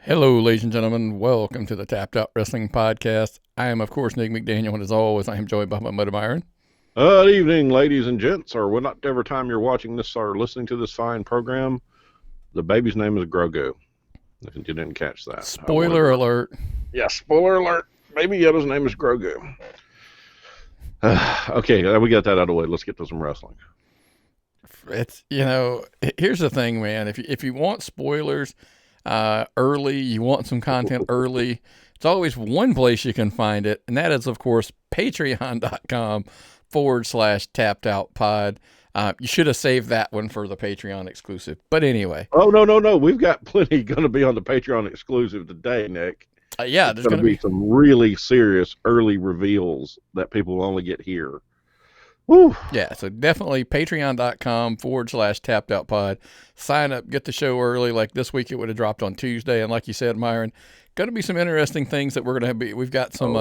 Hello, ladies and gentlemen. Welcome to the Tapped Out Wrestling Podcast. I am, of course, Nick McDaniel, and as always, I am joined by my mother, Myron. Good evening, ladies and gents, or whatever time you're watching this or listening to this fine program. The baby's name is Grogu, if you didn't catch that. Spoiler alert. Yeah, spoiler alert. Baby Yoda's name is Grogu. Okay, we got that out of the way. Let's get to some wrestling. It's, here's the thing, man. If you want spoilers early, you want some content early, it's always one place you can find it, and that is, of course, patreon.com/tappedoutpod. You should have saved that one for the Patreon exclusive. But anyway. Oh, no. We've got plenty going to be on the Patreon exclusive today, Nick. Yeah, there's going to be some really serious early reveals that people will only get here. Woo. Yeah, so definitely patreon.com/tappedoutpod. Sign up, get the show early. Like this week, it would have dropped on Tuesday. And like you said, Myron, going to be some interesting things that we're going to have. We've got some.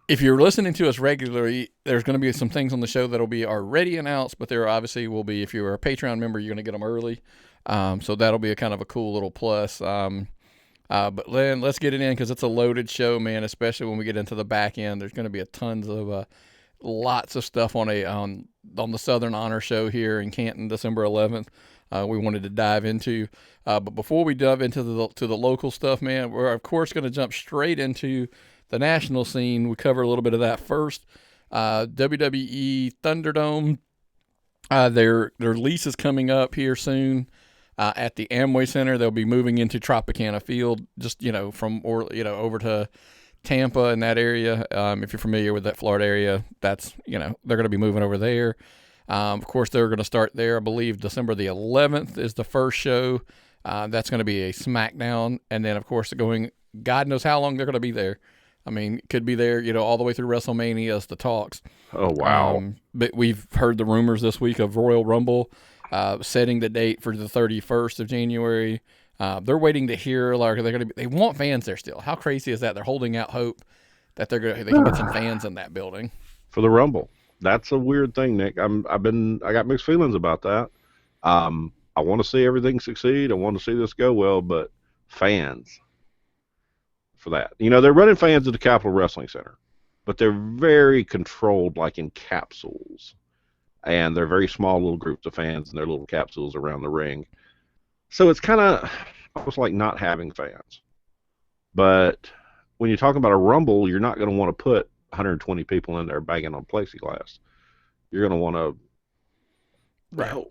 If you're listening to us regularly, there's going to be some things on the show that'll be already announced, but there obviously will be, if you're a Patreon member, you're going to get them early. So that'll be a kind of a cool little plus. But then let's get it in because it's a loaded show, man, especially when we get into the back end. There's going to be a tons of lots of stuff on the Southern Honor show here in Canton, December 11th. We wanted to dive into. But before we dive into the local stuff, man, we're of course going to jump straight into the national scene. We cover a little bit of that first. WWE Thunderdome, their lease is coming up here soon at the Amway Center. They'll be moving into Tropicana Field, just from over to Tampa and that area. If you're familiar with that Florida area, that's they're going to be moving over there. Of course, they're going to start there. I believe December the 11th is the first show. That's going to be a Smackdown, and then of course God knows how long they're going to be there. I mean, could be there, all the way through WrestleMania as the talks. Oh, wow. But we've heard the rumors this week of Royal Rumble setting the date for the 31st of January. They're waiting to hear, they want fans there still. How crazy is that? They're holding out hope that they can get some fans in that building. For the Rumble. That's a weird thing, Nick. I got mixed feelings about that. I want to see everything succeed. I want to see this go well, but fans for that. They're running fans at the Capitol Wrestling Center, but they're very controlled, like in capsules. And they're very small little groups of fans in their little capsules around the ring. So it's kind of almost like not having fans. But when you're talking about a Rumble, you're not going to want to put 120 people in there banging on plexiglass. You're going to want to... Right.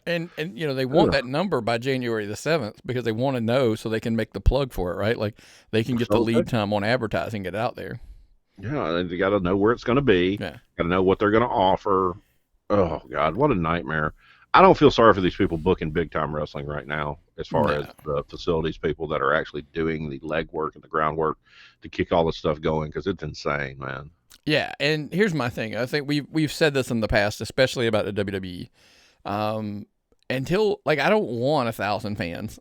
And they want that number by January the 7th because they want to know so they can make the plug for it, right? Like they can get the lead time on advertising, get it out there. Yeah, and you got to know where it's going to be. Yeah. Got to know what they're going to offer. Oh, God, what a nightmare. I don't feel sorry for these people booking big-time wrestling right now as far as the facilities people that are actually doing the legwork and the groundwork to kick all this stuff going because it's insane, man. Yeah, and here's my thing. I think we've said this in the past, especially about the WWE. Until, I don't want 1,000 fans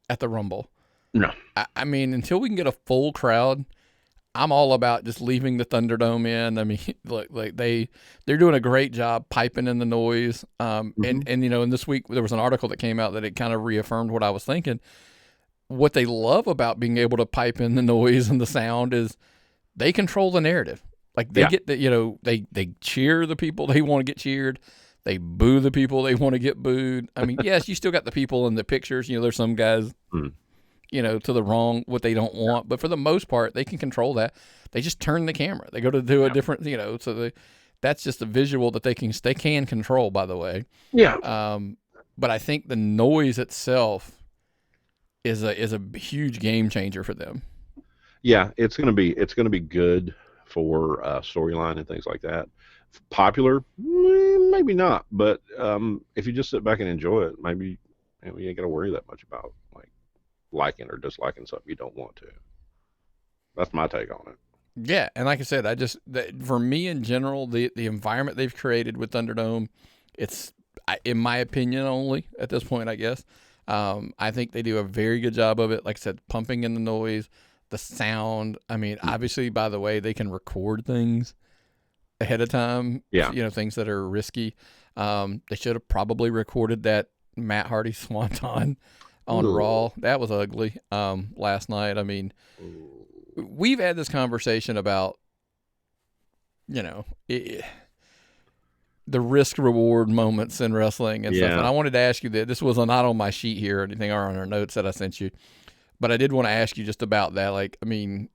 at the Rumble. No. I mean, until we can get a full crowd, I'm all about just leaving the Thunderdome in. I mean, they're doing a great job piping in the noise. And this week there was an article that came out that it kind of reaffirmed what I was thinking. What they love about being able to pipe in the noise and the sound is they control the narrative. Like they get the, they cheer the people they want to get cheered. They boo the people they want to get booed. I mean, yes, you still got the people in the pictures. There's some guys, to the wrong, what they don't want. But for the most part, they can control that. They just turn the camera. They go to do a different, so that's just a visual that they can control, by the way. Yeah. But I think the noise itself is a huge game changer for them. Yeah, it's gonna be good for storyline and things like that. Popular, maybe not, but if you just sit back and enjoy it, maybe you ain't got to worry that much about liking or disliking something you don't want to. That's my take on it. Yeah, and like I said, for me in general, the environment they've created with Thunderdome, it's in my opinion only at this point, I guess. I think they do a very good job of it. Like I said, pumping in the noise, the sound. I mean, obviously, by the way, they can record things ahead of time. Yeah. Things that are risky. They should have probably recorded that Matt Hardy Swanton on Ugh. Raw. That was ugly. Last night. I mean, we've had this conversation about, you know, the risk reward moments in wrestling and stuff. And Yeah. I wanted to ask you that this was not on my sheet here or anything or on our notes that I sent you, but I did want to ask you just about that. Like, I mean,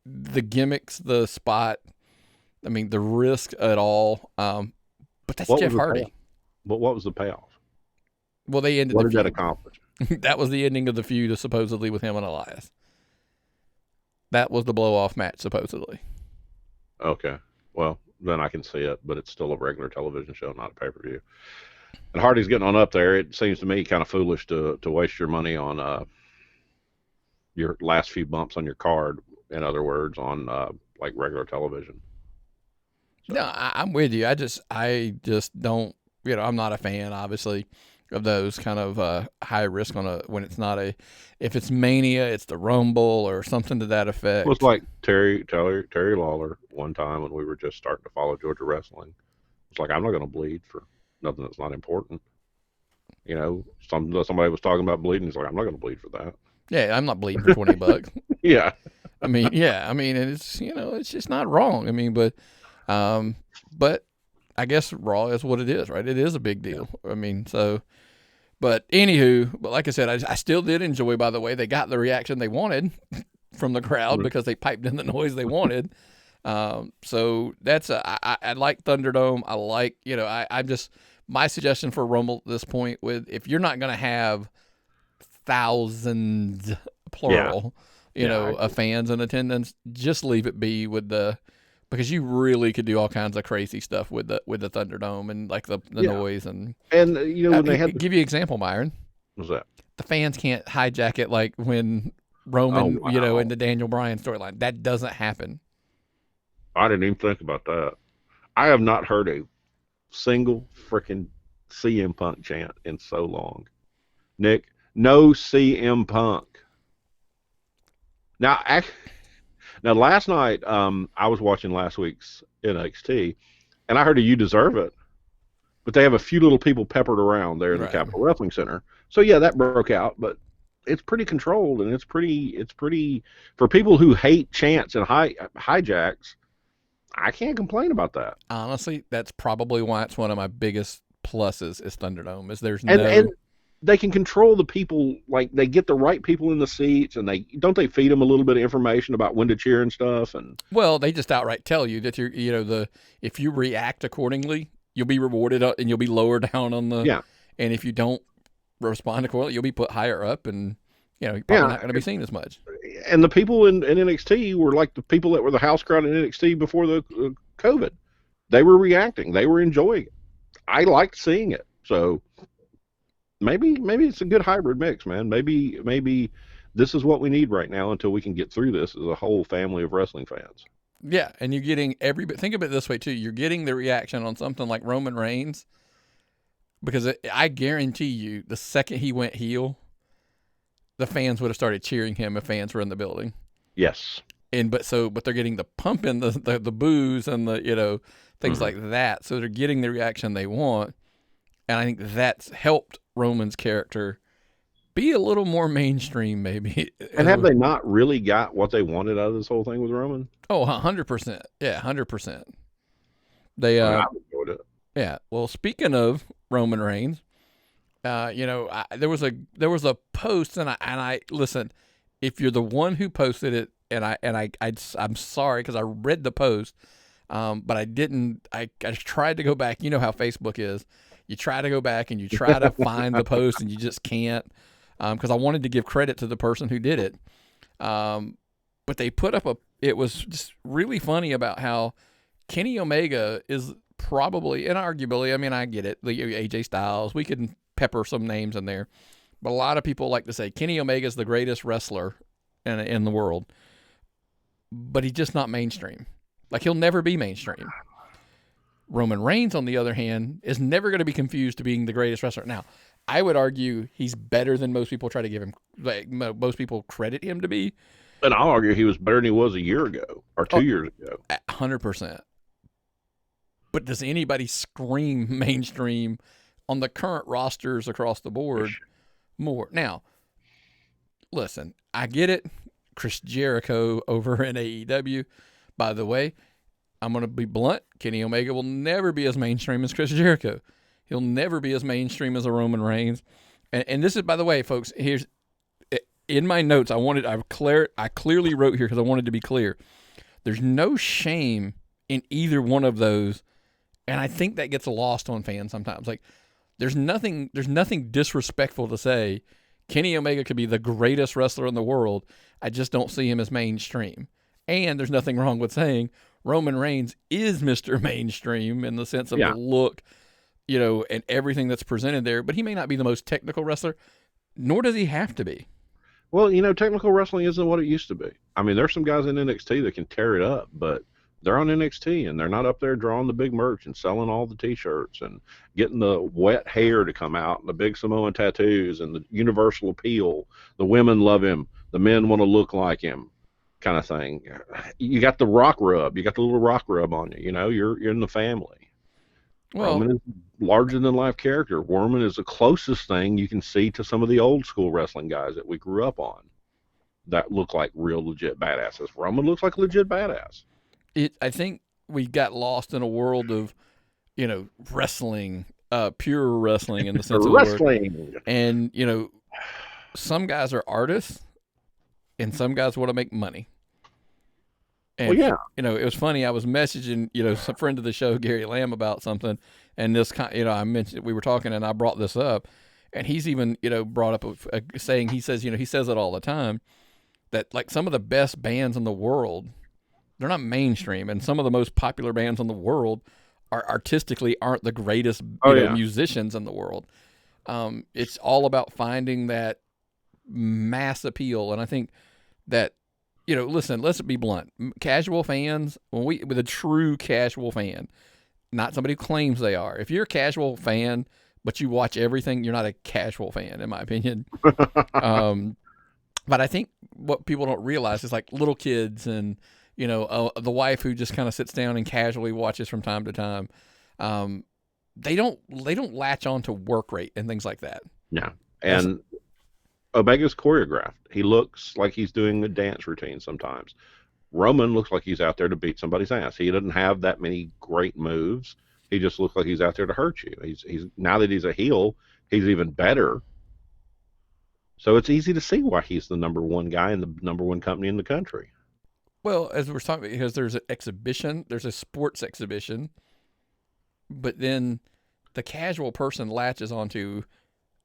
the gimmicks, the spot, I mean, the risk at all. But that's Jeff Hardy. But what was the payoff? Well, they ended What the did that feud. accomplish? That was the ending of the feud, supposedly, with him and Elias. That was the blow-off match, supposedly. Okay. Well, then I can see it, but it's still a regular television show, not a pay-per-view. And Hardy's getting on up there. It seems to me kind of foolish to waste your money on your last few bumps on your card, in other words, on like regular television. So. No, I'm with you. I just don't, I'm not a fan, obviously, of those kind of high risk when it's not if it's Mania, it's the Rumble or something to that effect. It was like Terry Lawler one time when we were just starting to follow Georgia wrestling. It's like, I'm not going to bleed for nothing that's not important. Somebody was talking about bleeding. He's like, I'm not going to bleed for that. Yeah, I'm not bleeding for $20. Yeah. I mean, and it's, it's just not wrong. I mean, but I guess Raw is what it is, right? It is a big deal. I mean, but like I said, I still did enjoy, by the way, they got the reaction they wanted from the crowd because they piped in the noise they wanted. So that's I like Thunderdome. I like, I'm just, my suggestion for Rumble at this point if you're not going to have thousands, plural, of fans in attendance, just leave it be because you really could do all kinds of crazy stuff with the Thunderdome and like the noise and when they had give you an example, Myron. What's that? The fans can't hijack it like when Roman, in the Daniel Bryan storyline. That doesn't happen. I didn't even think about that. I have not heard a single freaking CM Punk chant in so long. Nick, no CM Punk. Now, last night, I was watching last week's NXT, and I heard You Deserve It, but they have a few little people peppered around there in the Capitol Wrestling Center. So, yeah, that broke out, but it's pretty controlled, and it's pretty, for people who hate chants and hijacks, I can't complain about that. Honestly, that's probably why it's one of my biggest pluses is Thunderdome, is there's and they can control the people, like they get the right people in the seats, and they feed them a little bit of information about when to cheer and stuff. And well, they just outright tell you that if you react accordingly, you'll be rewarded and you'll be lower down on the and if you don't respond accordingly, you'll be put higher up, and you're probably not going to be seen as much. And the people in NXT were like the people that were the house crowd in NXT before the COVID. They were reacting. They were enjoying it. I liked seeing it. So maybe it's a good hybrid mix, man. Maybe this is what we need right now until we can get through this as a whole family of wrestling fans. Yeah, and you're getting think of it this way too. You're getting the reaction on something like Roman Reigns, because I guarantee you, the second he went heel, the fans would have started cheering him if fans were in the building. Yes. But they're getting the pump in the boos and the things like that. So they're getting the reaction they want, and I think that's helped Roman's character be a little more mainstream, maybe. And have they not really got what they wanted out of this whole thing with Roman? Oh, 100%. Yeah, 100%. They I enjoyed it. Yeah. Well, speaking of Roman Reigns, there was a post, and I listen. If you're the one who posted it, I'm sorry because I read the post, but I didn't. I tried to go back. You know how Facebook is. You try to go back and you try to find the post, and you just can't, because I wanted to give credit to the person who did it. But they put up it was just really funny about how Kenny Omega is probably, and arguably, I mean, I get it, the AJ Styles, we could pepper some names in there, but a lot of people like to say Kenny Omega is the greatest wrestler in the world, but he's just not mainstream. Like, he'll never be mainstream. Roman Reigns, on the other hand, is never going to be confused to being the greatest wrestler. Now, I would argue he's better than most people try to give him, like most people credit him to be. And I'll argue he was better than he was a year ago or 2 years ago. 100%. But does anybody scream mainstream on the current rosters across the board? more. Now, listen, I get it. Chris Jericho over in AEW. By the way, I'm going to be blunt. Kenny Omega will never be as mainstream as Chris Jericho. He'll never be as mainstream as a Roman Reigns. And this is, by the way, folks, here's in my notes. I clearly wrote here because I wanted to be clear. There's no shame in either one of those, and I think that gets lost on fans sometimes. Like, there's nothing disrespectful to say Kenny Omega could be the greatest wrestler in the world. I just don't see him as mainstream. And there's nothing wrong with saying Roman Reigns is Mr. Mainstream in the sense of the look, and everything that's presented there. But he may not be the most technical wrestler, nor does he have to be. Well, technical wrestling isn't what it used to be. I mean, there's some guys in NXT that can tear it up, but they're on NXT and they're not up there drawing the big merch and selling all the T-shirts and getting the wet hair to come out and the big Samoan tattoos and the universal appeal. The women love him. The men want to look like him, kind of thing. You got the rock rub. You got the little rock rub on you. You're in the family. Well, Roman is a larger than life character. Roman is the closest thing you can see to some of the old school wrestling guys that we grew up on that look like real legit badasses. Roman looks like a legit badass. I think we got lost in a world of, wrestling, pure wrestling in the sense of the word. And, some guys are artists and some guys want to make money. And, it was funny. I was messaging, some friend of the show, Gary Lamb, about something. And this, I mentioned, we were talking and I brought this up. And he's even, brought up saying, he says it all the time, that like some of the best bands in the world, they're not mainstream, and some of the most popular bands in the world are artistically aren't the greatest musicians in the world. It's all about finding that mass appeal, and I think that listen, let's be blunt. Casual fans, with a true casual fan, not somebody who claims they are. If you're a casual fan but you watch everything, you're not a casual fan, in my opinion. But I think what people don't realize is like little kids and the wife who just kind of sits down and casually watches from time to time. They don't latch on to work rate and things like that. Yeah. And Omega's choreographed. He looks like he's doing a dance routine sometimes. Roman looks like he's out there to beat somebody's ass. He doesn't have that many great moves. He just looks like he's out there to hurt you. He's now that he's a heel, he's even better. So it's easy to see why he's the number one guy in the number one company in the country. Well, as we're talking, because there's an exhibition, there's a sports exhibition, but then the casual person latches onto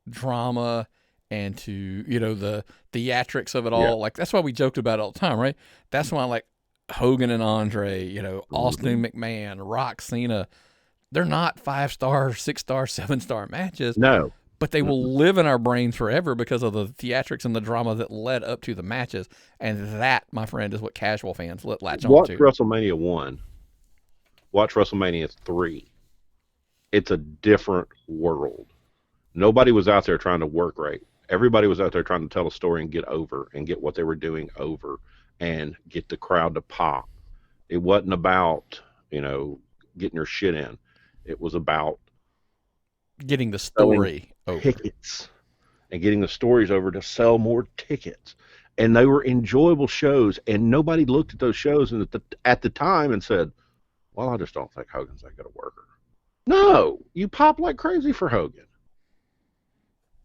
drama and to, the theatrics of it all. Yeah. Like, that's why we joked about it all the time, right? That's why, like, Hogan and Andre, Austin McMahon, Rock, Cena, they're not 5-star, 6-star, 7-star matches. No. But they will live in our brains forever because of the theatrics and the drama that led up to the matches. And that, my friend, is what casual fans latch on to. Watch WrestleMania 1. Watch WrestleMania 3. It's a different world. Nobody was out there trying to work right. Everybody was out there trying to tell a story and get over and get what they were doing over and get the crowd to pop. It wasn't about, getting your shit in. It was about getting the story over. Tickets and getting the stories over to sell more tickets. And they were enjoyable shows, and nobody looked at those shows and at the time and said, well, I just don't think Hogan's that good a worker. No, you pop like crazy for Hogan.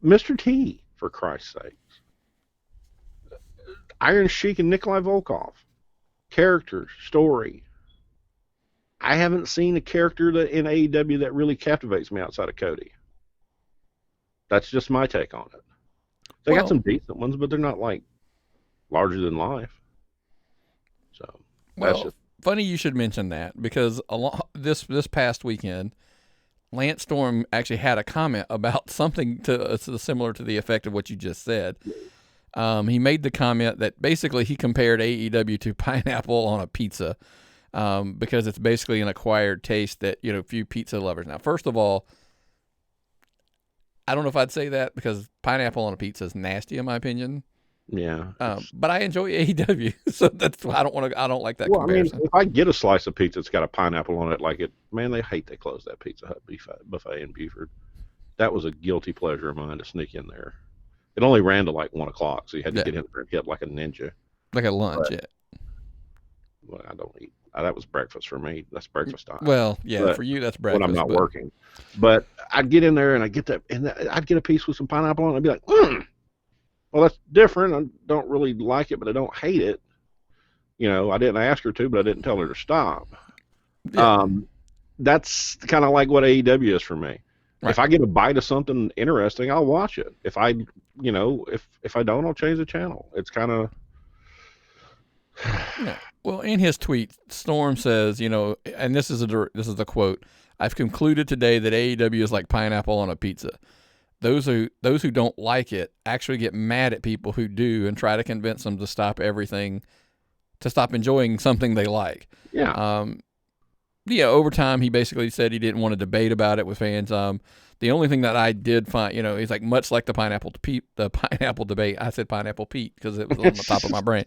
Mr. T, for Christ's sakes. Iron Sheik and Nikolai Volkov. Character, story. I haven't seen a character in AEW that really captivates me outside of Cody. That's just my take on it. They got some decent ones, but they're not like larger than life. So, funny you should mention that, because this past weekend, Lance Storm actually had a comment about something similar to the effect of what you just said. He made the comment that basically he compared AEW to pineapple on a pizza, because it's basically an acquired taste that, few pizza lovers. Now, first of all, I don't know if I'd say that, because pineapple on a pizza is nasty in my opinion. Yeah. But I enjoy AEW, so that's why I don't like that comparison. I mean, if I get a slice of pizza that's got a pineapple on it, they hate they closed that Pizza Hut buffet in Buford. That was a guilty pleasure of mine to sneak in there. It only ran to like 1 o'clock, so you had to Yeah, get in there and hit like a ninja. like a lunch. But Yeah. well, I don't eat. That was breakfast for me. That's breakfast time. Well, yeah, But for you that's when I'm breakfast, not but working, but I'd get in there and I'd get a piece with some pineapple on it. I'd be like, well, that's different. I don't really like it, but I don't hate it. I didn't ask her to, but I didn't tell her to stop. yeah, Um, that's kind of like what AEW is for me. right. If I get a bite of something interesting, I'll watch it. If I don't, I'll change the channel. It's kind of Yeah. Well, in his tweet, Storm says, and this is the quote: "I've concluded today that AEW is like pineapple on a pizza. Those who don't like it actually get mad at people who do and try to convince them to stop everything, to stop enjoying something they like." yeah, Over time, he basically said he didn't want to debate about it with fans. The only thing that I did find, he's like, much like the pineapple debate. I said pineapple Pete because it was on the top of my brain.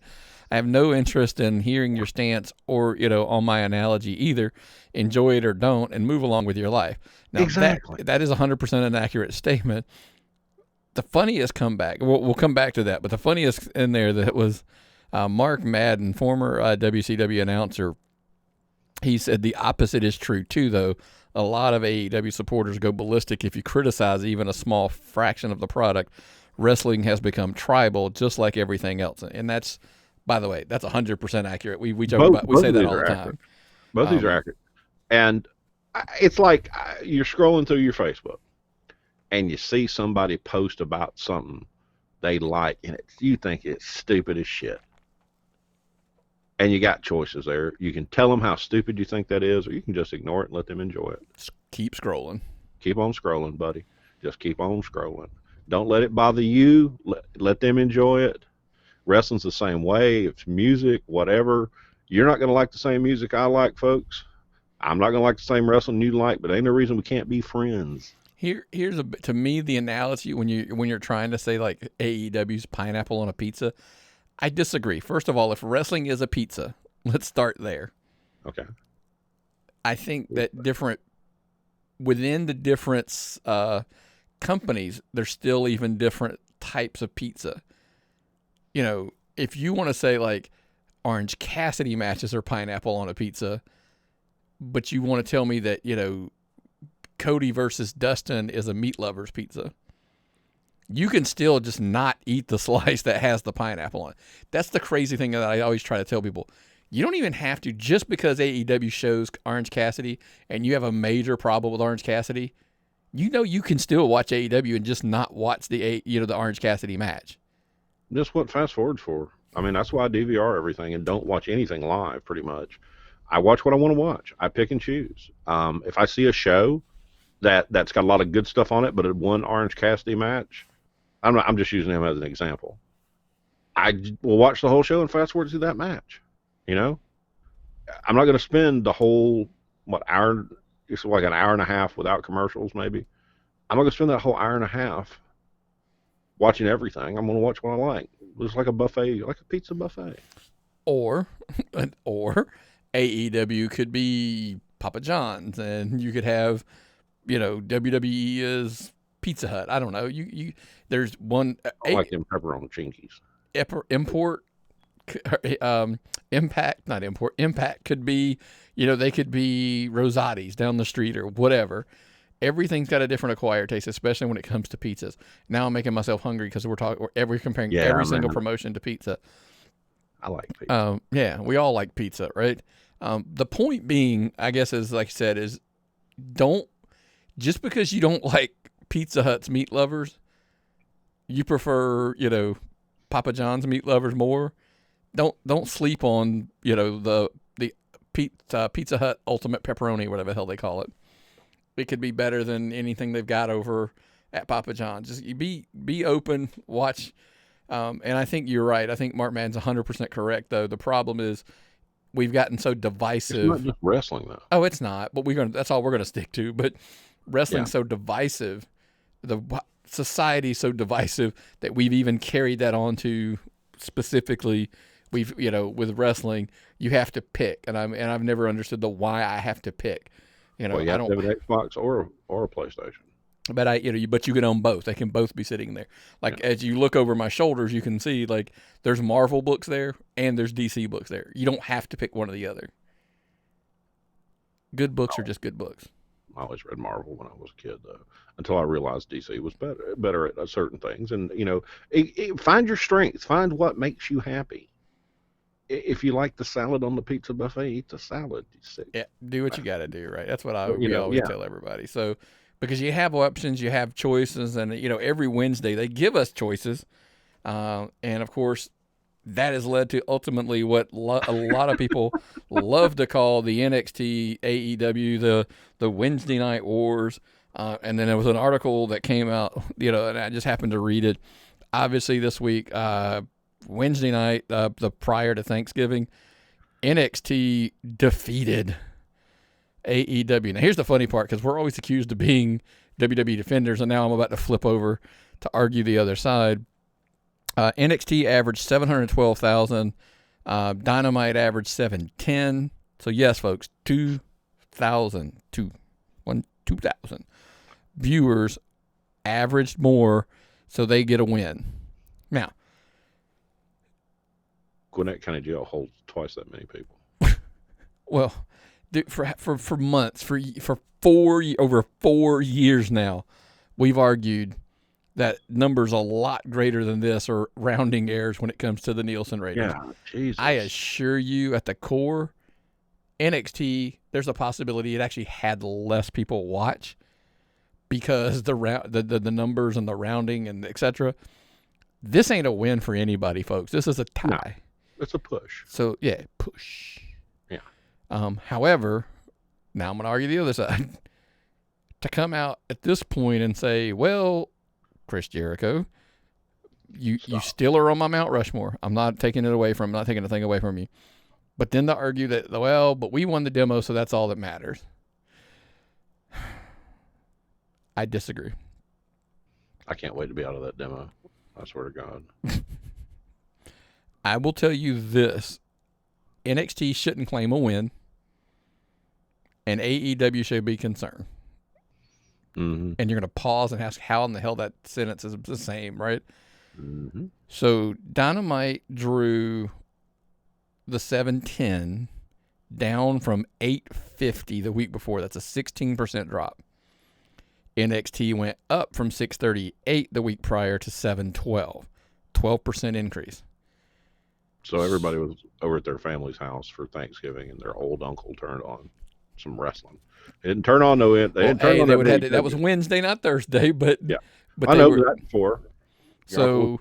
I have no interest in hearing your stance or, on my analogy either. Enjoy it or don't, and move along with your life. Now exactly. that is 100% an accurate statement. The funniest comeback, we'll come back to that, but the funniest in there that was Mark Madden, former WCW announcer. He said the opposite is true too, though. A lot of AEW supporters go ballistic if you criticize even a small fraction of the product. Wrestling has become tribal, just like everything else, and that's, by the way, that's 100% accurate. We joke about, we Both say of that these all are the accurate. time. Both of these are accurate. And it's like you're scrolling through your Facebook and you see somebody post about something they like, and you think it's stupid as shit. And you got choices there. You can tell them how stupid you think that is, or you can just ignore it and let them enjoy it. Just keep scrolling. Keep on scrolling, buddy. Just keep on scrolling. Don't let it bother you. Let them enjoy it. Wrestling's the same way. It's music, whatever. You're not going to like the same music I like, folks. I'm not going to like the same wrestling you like, but ain't no reason we can't be friends. Here's to me the analogy when you're trying to say like AEW's pineapple on a pizza. I disagree. First of all, if wrestling is a pizza, let's start there. Okay. I think that within the different companies, there's still even different types of pizza. If you want to say like Orange Cassidy matches are pineapple on a pizza, but you want to tell me that, Cody versus Dustin is a meat lover's pizza, you can still just not eat the slice that has the pineapple on it. That's the crazy thing that I always try to tell people. You don't even have to, just because AEW shows Orange Cassidy and you have a major problem with Orange Cassidy, you can still watch AEW and just not watch the Orange Cassidy match. That's what fast forward's for. I mean, that's why I DVR everything and don't watch anything live, pretty much. I watch what I want to watch. I pick and choose. If I see a show that's got a lot of good stuff on it, but one Orange Cassidy match, I'm just using him as an example. I will watch the whole show and fast forward to that match. I'm not going to spend the whole hour. It's like an hour and a half without commercials, maybe. I'm not going to spend that whole hour and a half watching everything. I'm going to watch what I like. It's like a buffet, like a pizza buffet. Or AEW could be Papa John's, and you could have, WWE is Pizza Hut. I don't know. There's one. I like them pepperoni chinkies. Impact could be, they could be Rosati's down the street or whatever. Everything's got a different acquired taste, especially when it comes to pizzas. Now I'm making myself hungry because we're comparing every single promotion to pizza. I like pizza. Yeah, we all like pizza, right? The point being, I guess, is like I said, is just because you don't like Pizza Hut's meat lovers, you prefer, Papa John's meat lovers more. Don't sleep on, the Pizza Hut Ultimate Pepperoni, whatever the hell they call it. It could be better than anything they've got over at Papa John's. Just be open, watch. And I think you're right. I think Mark Madden's 100% correct, though. The problem is we've gotten so divisive. It's not just wrestling, though. Oh, it's not. But that's all we're gonna stick to. But wrestling's so divisive. The society's so divisive that we've even carried that on to specifically. With wrestling, you have to pick, and I've never understood the why I have to pick. Well, you have to have an Xbox or a PlayStation. But but you can own both. They can both be sitting there. Like as you look over my shoulders, you can see like there's Marvel books there and there's DC books there. You don't have to pick one or the other. Good books are just good books. I always read Marvel when I was a kid, though, until I realized DC was better at certain things. And find your strength. Find what makes you happy. If you like the salad on the pizza buffet, eat the salad. Yeah, do what you got to do, right? That's what we always tell everybody. So, because you have options, you have choices, and every Wednesday they give us choices, and of course, that has led to ultimately what a lot of people love to call the NXT AEW the Wednesday Night Wars. And then there was an article that came out, and I just happened to read it. Obviously, this week, Wednesday night, the prior to Thanksgiving, NXT defeated AEW. Now, here's the funny part, because we're always accused of being WWE defenders, and now I'm about to flip over to argue the other side. NXT averaged 712,000. Dynamite averaged 710. So, yes, folks, 2,000 viewers averaged more, so they get a win. Now, Gwinnett County Jail holds twice that many people. Well, for months, for over 4 years now, we've argued that numbers a lot greater than this are rounding errors when it comes to the Nielsen ratings. Yeah, Jesus. I assure you, at the core, NXT, there's a possibility it actually had less people watch because the numbers and the rounding and etc. This ain't a win for anybody, folks. This is a tie. No, it's a push. So yeah, push. Yeah. However, now I'm going to argue the other side. To come out at this point and say, well, Chris Jericho, you still are on my Mount Rushmore. I'm not taking it away from. I'm not taking a thing away from you. But then to argue that, well, but we won the demo, so that's all that matters. I disagree. I can't wait to be out of that demo. I swear to God. I will tell you this. NXT shouldn't claim a win, and AEW should be concerned. Mm-hmm. And you're going to pause and ask how in the hell that sentence is the same, right? Mm-hmm. So Dynamite drew the 710 down from 850 the week before. That's a 16% drop. NXT went up from 638 the week prior to 712. 12% increase. So everybody was over at their family's house for Thanksgiving, and their old uncle turned on some wrestling. They didn't turn on that was Wednesday, not Thursday, but yeah, but I know that before. So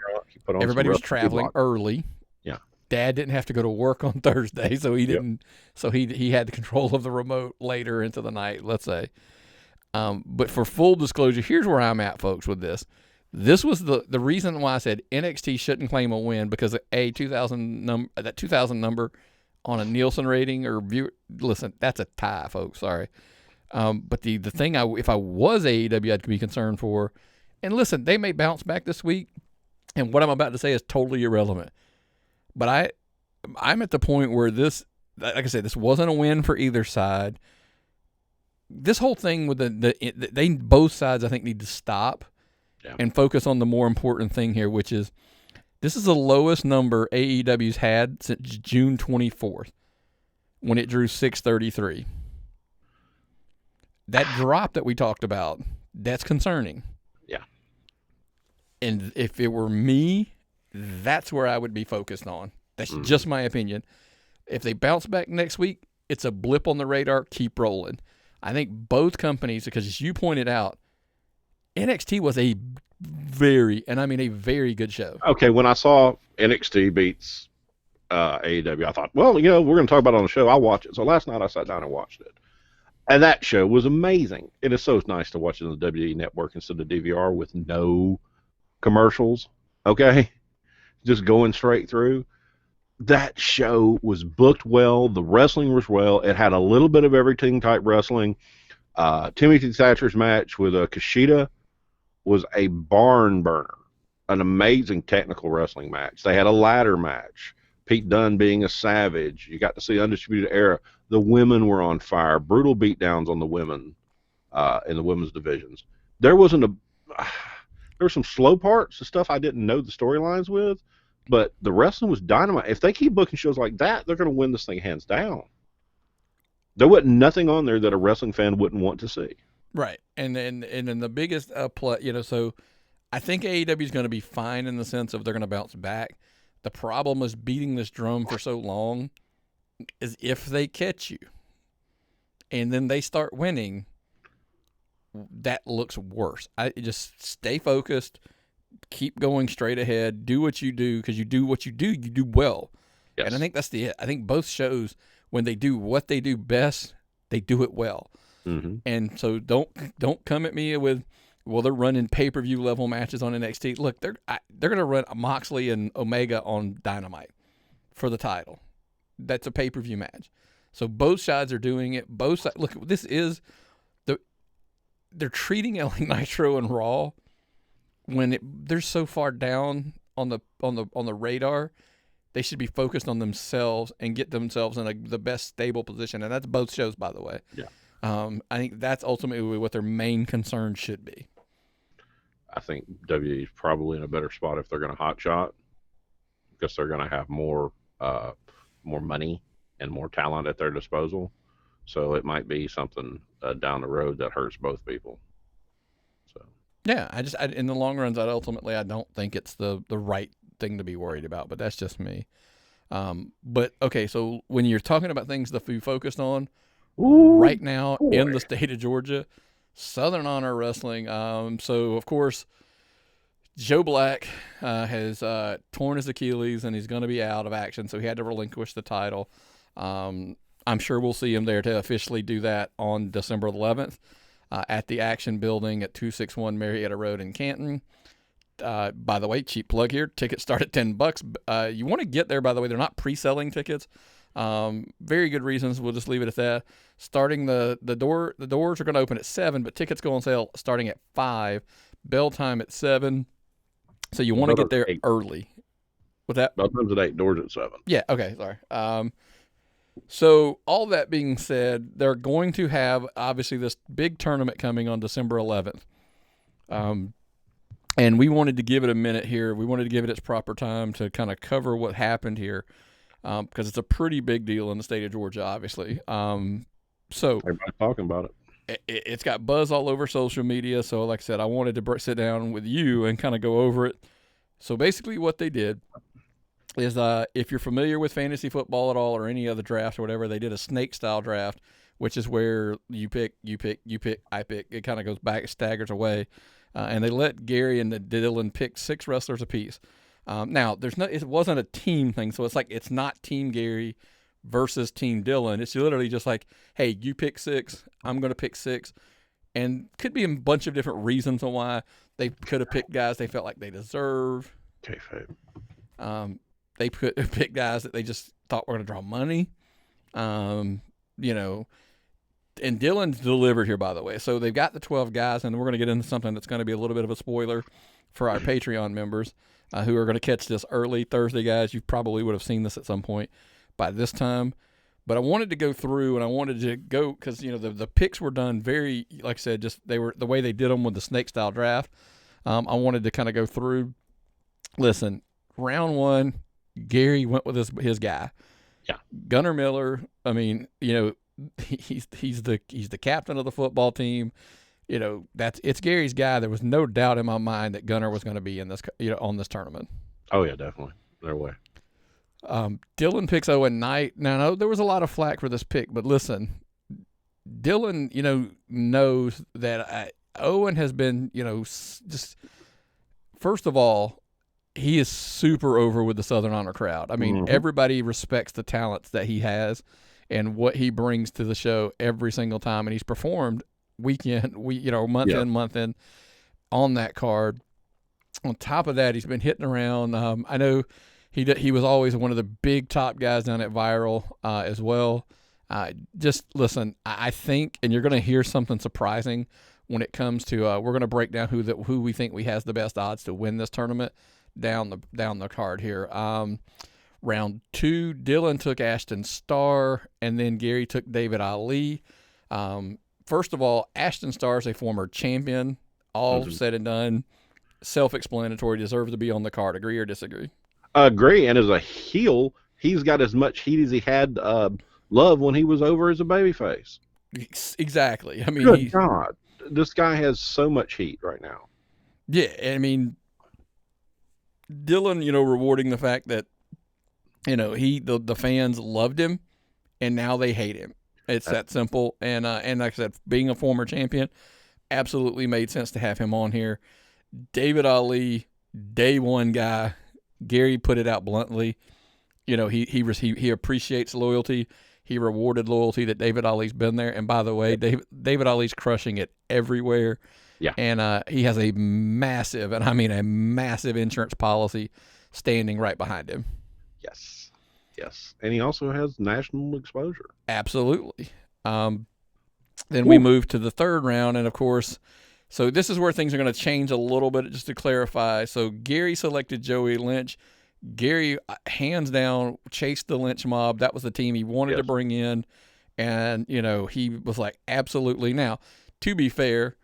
everybody was traveling early. Yeah, Dad didn't have to go to work on Thursday, so he didn't. Yep. So he had the control of the remote later into the night, let's say. But for full disclosure, here's where I'm at, folks, with this. This was the reason why I said NXT shouldn't claim a win, because that 2,000 number on a Nielsen rating or view. Listen, that's a tie, folks. Sorry. But the thing if I was AEW, I'd be concerned for. And listen, they may bounce back this week, and what I'm about to say is totally irrelevant. But I'm at the point where this, like I said, this wasn't a win for either side. This whole thing with they both sides, I think, need to stop and focus on the more important thing here, which is this is the lowest number AEW's had since June 24th, when it drew 633. That drop that we talked about, that's concerning. Yeah. And if it were me, that's where I would be focused on. That's just my opinion. If they bounce back next week, it's a blip on the radar. Keep rolling. I think both companies, because as you pointed out, NXT was a very good show. Okay, when I saw NXT beats AEW, I thought, well, we're going to talk about it on the show. I'll watch it. So last night I sat down and watched it. And that show was amazing. It is so nice to watch it on the WWE Network instead of DVR with no commercials, okay? Just going straight through. That show was booked well. The wrestling was well. It had a little bit of everything type wrestling. Timothy Thatcher's match with Kushida was a barn burner, an amazing technical wrestling match. They had a ladder match. Pete Dunne being a savage. You got to see Undisputed Era. The women were on fire. Brutal beatdowns on the women in the women's divisions. there wasn't a there were some slow parts, the stuff I didn't know the storylines with, but the wrestling was dynamite. If they keep booking shows like that, they're going to win this thing hands down. There wasn't nothing on there that a wrestling fan wouldn't want to see. Right, and then the biggest so I think AEW is going to be fine in the sense of they're going to bounce back. The problem is beating this drum for so long is if they catch you and then they start winning, that looks worse. I just stay focused, keep going straight ahead, do what you do, because you do what you do well. Yes. And I think that's it. I think both shows, when they do what they do best, they do it well. Mm-hmm. And so don't come at me with, well, they're running pay-per-view level matches on NXT. Look, they're going to run Moxley and Omega on Dynamite for the title. That's a pay-per-view match. So both sides are doing it. Both sides, look, this is they're treating LA Nitro and Raw when they're so far down on the radar. They should be focused on themselves and get themselves in the best stable position, and that's both shows, by the way. Yeah. I think that's ultimately what their main concern should be. I think WWE is probably in a better spot if they're going to hot shot, because they're going to have more money and more talent at their disposal. So it might be something down the road that hurts both people. So yeah, in the long run, I don't think it's the right thing to be worried about. But that's just me. But okay, so when you're talking about things to be focused on, right now in the state of Georgia, Southern Honor Wrestling. So of course, Joe Black has torn his Achilles and he's going to be out of action, so he had to relinquish the title. I'm sure we'll see him there to officially do that on December 11th at the Action Building at 261 Marietta Road in Canton. By the way, cheap plug here. Tickets start at $10. You want to get there, by the way. They're not pre-selling tickets. Very good reasons. We'll just leave it at that. Starting the doors are going to open at 7, but tickets go on sale starting at 5. Bell time at 7. So you want to get there early. With that, bell time's at 8. Doors at 7. Yeah. Okay. Sorry. So all that being said, they're going to have obviously this big tournament coming on December 11th. And we wanted to give it a minute here. We wanted to give it its proper time to kind of cover what happened here. Because it's a pretty big deal in the state of Georgia, obviously. So everybody's talking about it. It's got buzz all over social media. So, like I said, I wanted to sit down with you and kind of go over it. So, basically, what they did is, if you're familiar with fantasy football at all or any other draft or whatever, they did a snake-style draft, which is where you pick, I pick. It kind of goes back, staggers away, and they let Gary and Dylan pick 6 wrestlers apiece. Now, it wasn't a team thing, so it's not Team Gary versus Team Dylan. It's literally just like, hey, you pick 6, I'm going to pick 6, and could be a bunch of different reasons on why they could have picked guys they felt like they deserve. They could have picked guys that they just thought were going to draw money, and Dylan's delivered here, by the way. So they've got the 12 guys, and we're going to get into something that's going to be a little bit of a spoiler for our Patreon members. Who are going to catch this early Thursday, guys. You probably would have seen this at some point by this time. But I wanted to go through, and I wanted to go because, the picks were done very, like I said, just they were the way they did them with the snake-style draft. I wanted to kind of go through. Listen, round 1, Gary went with his guy. Yeah. Gunnar Miller, I mean, he's the captain of the football team. It's Gary's guy. There was no doubt in my mind that Gunnar was going to be in this, on this tournament. Oh yeah, definitely. No way. Dylan picks Owen Knight. Now, I know there was a lot of flack for this pick, but listen, Dylan, knows that Owen has been, just first of all, he is super over with the Southern Honor crowd. I mean, everybody respects the talents that he has and what he brings to the show every single time, and he's performed month in, month in on that card. On top of that, he's been hitting around. I know he was always one of the big top guys down at Viral as well. Just listen, I think, and you're going to hear something surprising when it comes to we're going to break down who we think has the best odds to win this tournament down the card here. Round 2, Dylan took Ashton Starr, and then Gary took David Ali. First of all, Ashton Starr is a former champion All said and done, self-explanatory, deserve to be on the card. Agree or disagree? Agree. And as a heel, he's got as much heat as he had love when he was over as a babyface. Exactly. I mean, Good God, this guy has so much heat right now. Yeah, I mean, Dylan, rewarding the fact that, the fans loved him, and now they hate him. It's that simple. And like I said, being a former champion, absolutely made sense to have him on here. David Ali, day one guy. Gary put it out bluntly. He appreciates loyalty. He rewarded loyalty that David Ali's been there. And by the way, David Ali's crushing it everywhere. Yeah. And he has a massive, and I mean a massive insurance policy standing right behind him. Yes. Yes. And he also has national exposure. Absolutely. Then we move to the third round, and of course, so this is where things are going to change a little bit, just to clarify. So Gary selected Joey Lynch. Gary, hands down, chased the Lynch Mob. That was the team he wanted to bring in, and, he was like, absolutely. Now, to be fair,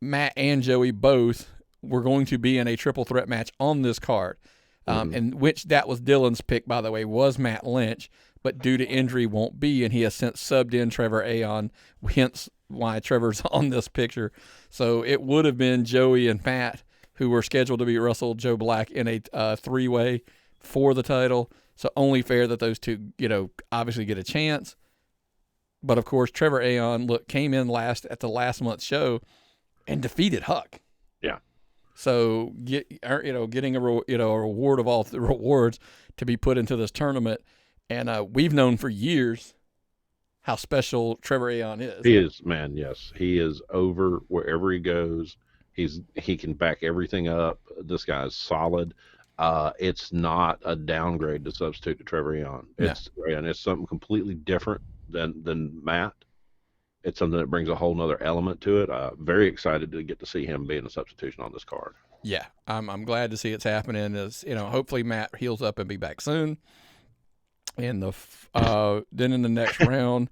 Matt and Joey both were going to be in a triple threat match on this card, and which that was Dylan's pick, by the way, was Matt Lynch, but due to injury won't be, and he has since subbed in Trevor Aeon, hence why Trevor's on this picture. So it would have been Joey and Matt who were scheduled to be Russell Joe Black in a three-way for the title. So only fair that those two, obviously get a chance. But of course, Trevor Aeon came in last at the last month's show and defeated Huck. Yeah. So getting a reward of all the rewards to be put into this tournament, and we've known for years how special Trevor Aeon is. He is, man. Yes, he is over wherever he goes. He can back everything up. This guy's solid. It's not a downgrade to substitute to Trevor Aeon. It's something completely different than Matt. It's something that brings a whole nother element to it. Very excited to get to see him being a substitution on this card. Yeah, I'm glad to see it's happening. Hopefully Matt heals up and be back soon. And then in the next round,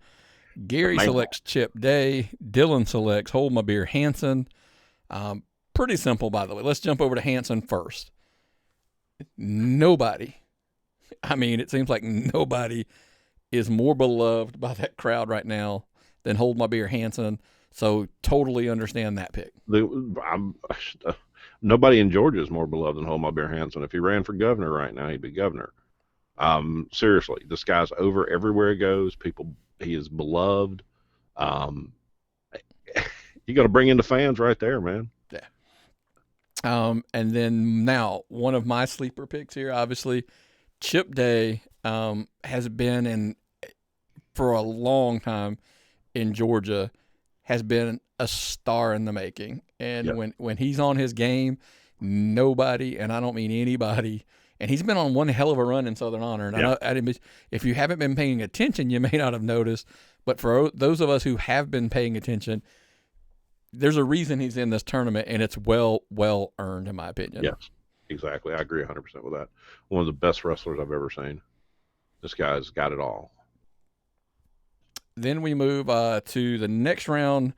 Gary selects Chip Day. Dylan selects Hold My Beer Hansen. Pretty simple, by the way. Let's jump over to Hansen first. Nobody, it seems like nobody is more beloved by that crowd right now than Hold My Beer Hansen. So totally understand that pick. Nobody in Georgia is more beloved than Hold My Beer Hansen. If he ran for governor right now, he'd be governor. Seriously, this guy's over everywhere he goes. He is beloved. You got to bring in the fans right there, man. Yeah. And then now one of my sleeper picks here, obviously, Chip Day has been for a long time in Georgia, has been a star in the making. And when he's on his game, nobody, and I don't mean anybody. And he's been on one hell of a run in Southern Honor. And if you haven't been paying attention, you may not have noticed. But for those of us who have been paying attention, there's a reason he's in this tournament, and it's well earned, in my opinion. Yes, exactly. I agree 100% with that. One of the best wrestlers I've ever seen. This guy's got it all. Then we move to the next round.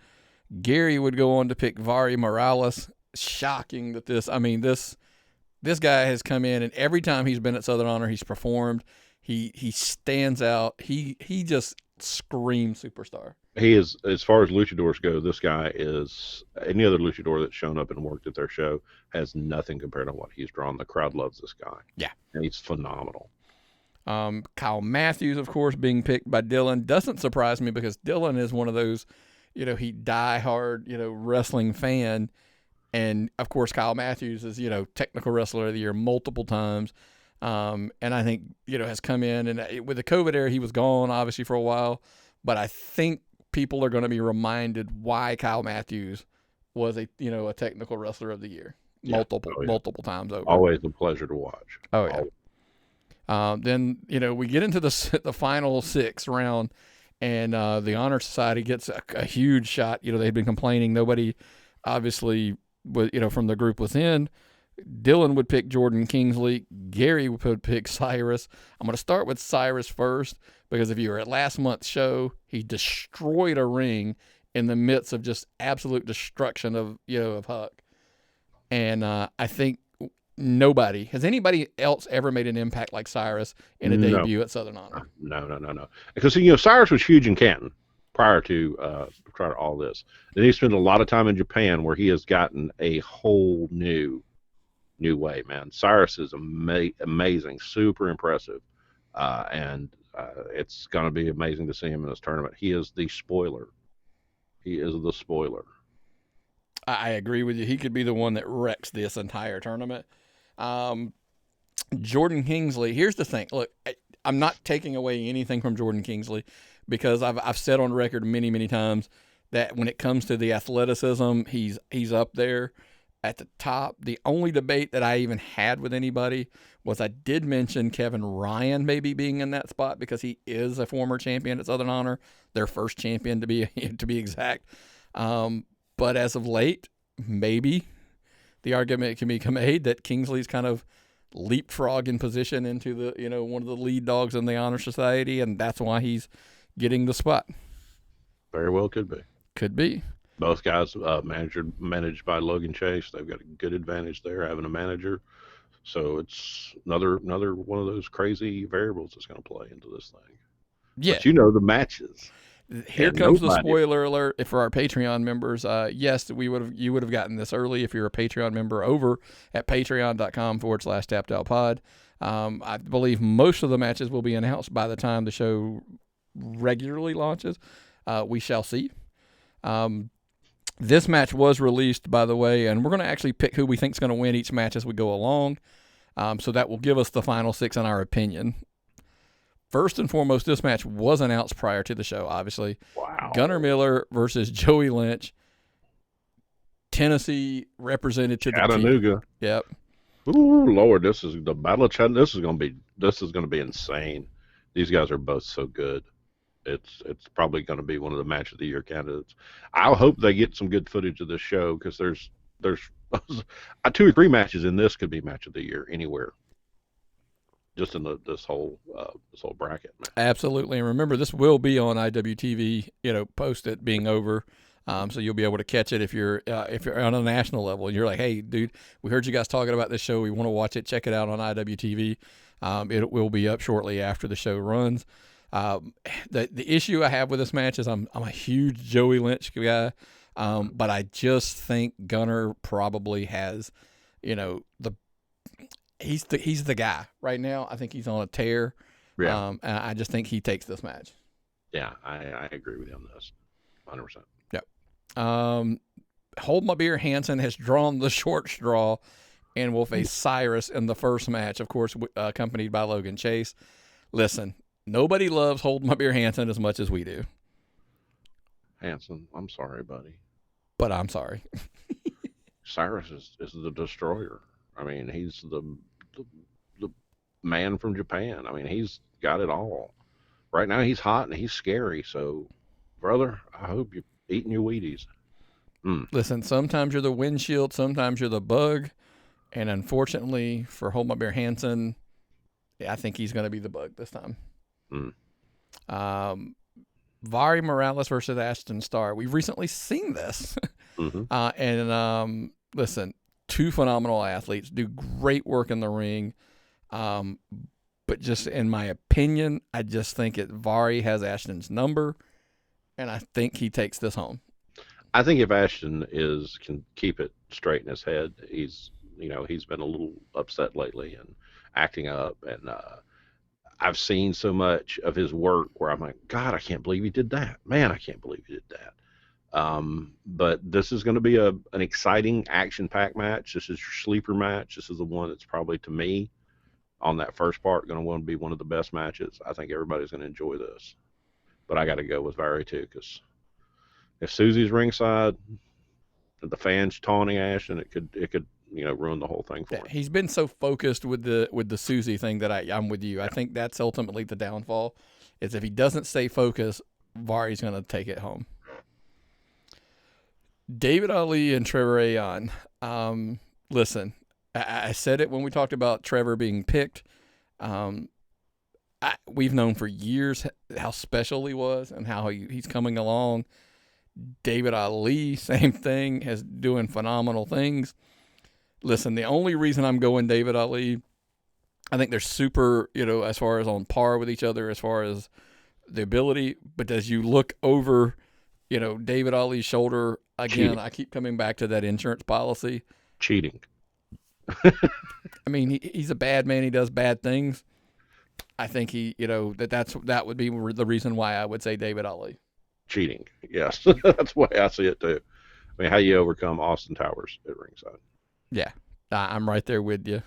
Gary would go on to pick Vari Morales. Shocking that this guy has come in, and every time he's been at Southern Honor, he's performed. He stands out. He just screams superstar. He is, as far as luchadors go, this guy is, any other luchador that's shown up and worked at their show has nothing compared to what he's drawn. The crowd loves this guy. Yeah. And he's phenomenal. Kyle Matthews, of course, being picked by Dylan doesn't surprise me, because Dylan is one of those, he die-hard, wrestling fan. And, of course, Kyle Matthews is, technical wrestler of the year multiple times. And I think, has come in, and with the COVID era, he was gone, obviously, for a while. But I think people are going to be reminded why Kyle Matthews was a technical wrestler of the year multiple times over. Always a pleasure to watch. Oh, yeah. Then, we get into the final 6 round, and the Honor Society gets a huge shot. They'd been complaining. Nobody, obviously, from the group was in. Dylan would pick Jordan Kingsley. Gary would pick Cyrus. I'm going to start with Cyrus first, because if you were at last month's show, he destroyed a ring in the midst of just absolute destruction of of Huck. And I think nobody has anybody else ever made an impact like Cyrus in a No, debut at Southern Honor. no. Because Cyrus was huge in Canton prior to all this. Then he spent a lot of time in Japan, where he has gotten a whole new way. Man, Cyrus is amazing, super impressive, and it's going to be amazing to see him in this tournament. He is the spoiler. He is the spoiler. I agree with you. He could be the one that wrecks this entire tournament. Jordan Kingsley. Here's the thing. Look, I'm not taking away anything from Jordan Kingsley, because I've said on record many times that when it comes to the athleticism, he's up there at the top. The only debate that I even had with anybody was I did mention Kevin Ryan maybe being in that spot, because he is a former champion at Southern Honor, their first champion to be exact. But as of late, maybe the argument can be made that Kingsley's kind of leapfrog in position into the one of the lead dogs in the Honor Society, and that's why he's getting the spot. Very well could be. Could be. Both guys managed by Logan Chase. They've got a good advantage there, having a manager. So it's another one of those crazy variables that's going to play into this thing. Yeah. But the matches. Here comes the spoiler alert for our Patreon members. Yes, you would have gotten this early if you're a Patreon member over at patreon.com/tappedOutPod. I believe most of the matches will be announced by the time the show regularly launches. We shall see. This match was released, by the way, and we're going to actually pick who we think is going to win each match as we go along. So that will give us the final six in our opinion. First and foremost, this match was announced prior to the show, obviously. Wow. Gunnar Miller versus Joey Lynch. Tennessee represented to Chattanooga. The Yep. Ooh, Lord, this is the Battle of Chattanooga. This is going to be insane. These guys are both so good. It's probably going to be one of the match of the year candidates. I hope they get some good footage of this show, because there's 2 or 3 matches in this could be match of the year anywhere. Just in this whole bracket. Absolutely. And remember, this will be on IWTV, post it being over. So you'll be able to catch it if you're on a national level and you're like, hey, dude, we heard you guys talking about this show. We want to watch it. Check it out on IWTV. It will be up shortly after the show runs. The issue I have with this match is I'm a huge Joey Lynch guy, but I just think Gunnar probably has, he's the guy right now. I think he's on a tear. Yeah. And I just think he takes this match. Yeah, I agree with you on this, 100%. Yep. Hold My Beer Hansen has drawn the short straw and will face Cyrus in the first match, of course, accompanied by Logan Chase. Listen, nobody loves Hold My Beer Hansen as much as we do. Hansen, I'm sorry, buddy. But I'm sorry. Cyrus is the destroyer. I mean, he's the man from Japan. I mean, he's got it all. Right now, he's hot and he's scary. So, brother, I hope you're eating your Wheaties. Listen, sometimes you're the windshield, sometimes you're the bug. And unfortunately for Hold My Beer Hansen, I think he's going to be the bug this time. Vari Morales versus Ashton Starr. We've recently seen this. Mm-hmm. Listen, 2 phenomenal athletes, do great work in the ring. But just in my opinion, I just think Vari has Ashton's number, and I think he takes this home. I think if Ashton can keep it straight in his head, he's been a little upset lately and acting up, and I've seen so much of his work where I'm like, God, I can't believe he did that. Man, I can't believe he did that. But this is going to be an exciting action-packed match. This is your sleeper match. This is the one that's probably, to me, on that first part, going to want to be one of the best matches. I think everybody's going to enjoy this. But I got to go with Vari too, because if Susie's ringside, the fans taunting Ashton, it could ruin the whole thing for him. He's been so focused with the Susie thing that I'm with you. I think that's ultimately the downfall. Is if he doesn't stay focused, Vari's going to take it home. David Ali and Trevor Ayon. Listen, I said it when we talked about Trevor being picked. We've known for years how special he was and how he's coming along. David Ali, same thing, is doing phenomenal things. Listen, the only reason I'm going David Ali, I think they're super, as far as on par with each other, as far as the ability. But as you look over, David Ali's shoulder, again, Cheating. I keep coming back to that insurance policy. Cheating. I mean, he's a bad man. He does bad things. I think that would be the reason why I would say David Ali. Cheating. Yes. That's the way I see it too. I mean, how you overcome Austin Towers at ringside. Yeah, I'm right there with you.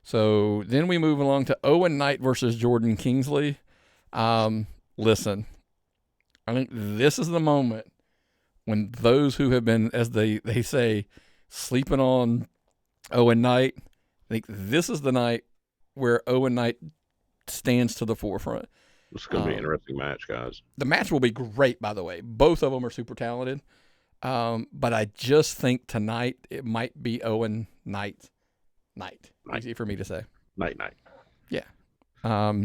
So then we move along to Owen Knight versus Jordan Kingsley. Listen, I think this is the moment when those who have been, as they say, sleeping on Owen Knight, I think this is the night where Owen Knight stands to the forefront. It's going to be an interesting match, guys. The match will be great, by the way. Both of them are super talented. But I just think tonight it might be Owen Knight's night. Easy for me to say. Night. Yeah.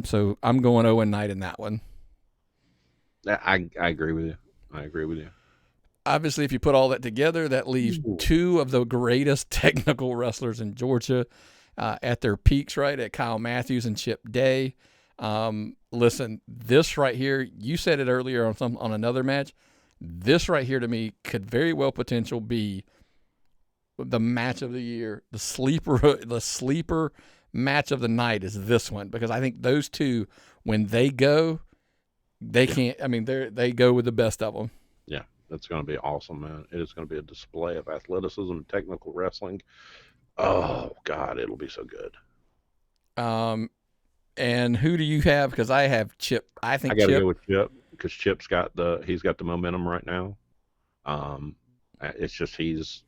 So I'm going Owen Knight in that one. I agree with you. Obviously, if you put all that together, that leaves two of the greatest technical wrestlers in Georgia at their peaks, right? At Kyle Matthews and Chip Day. Listen, this right here, you said it earlier on another match. This right here to me could very well potential be the match of the year. The sleeper match of the night is this one, because I think those two, when they go, can't. I mean, they go with the best of them. Yeah, that's going to be awesome, man. It is going to be a display of athleticism and technical wrestling. Oh God, it'll be so good. And who do you have? Because I have Chip. I got to go with Chip, because Chip's got the momentum right now. It's just he's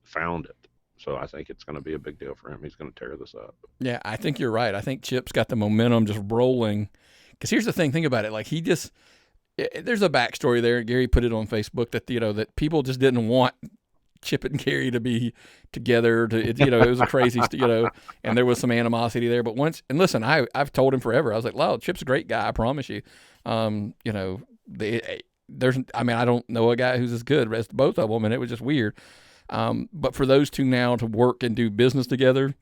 found it. So I think it's going to be a big deal for him. He's going to tear this up. Yeah, I think you're right. I think Chip's got the momentum just rolling. Because here's the thing. Think about it. Like, there's a backstory there. Gary put it on Facebook that that people just didn't want Chip and Gary to be together. It was a crazy, and there was some animosity there. But listen, I've told him forever. I was like, "Wow, Chip's a great guy. I promise you." I don't know a guy who's as good as both of them, and it was just weird. But for those two now to work and do business together,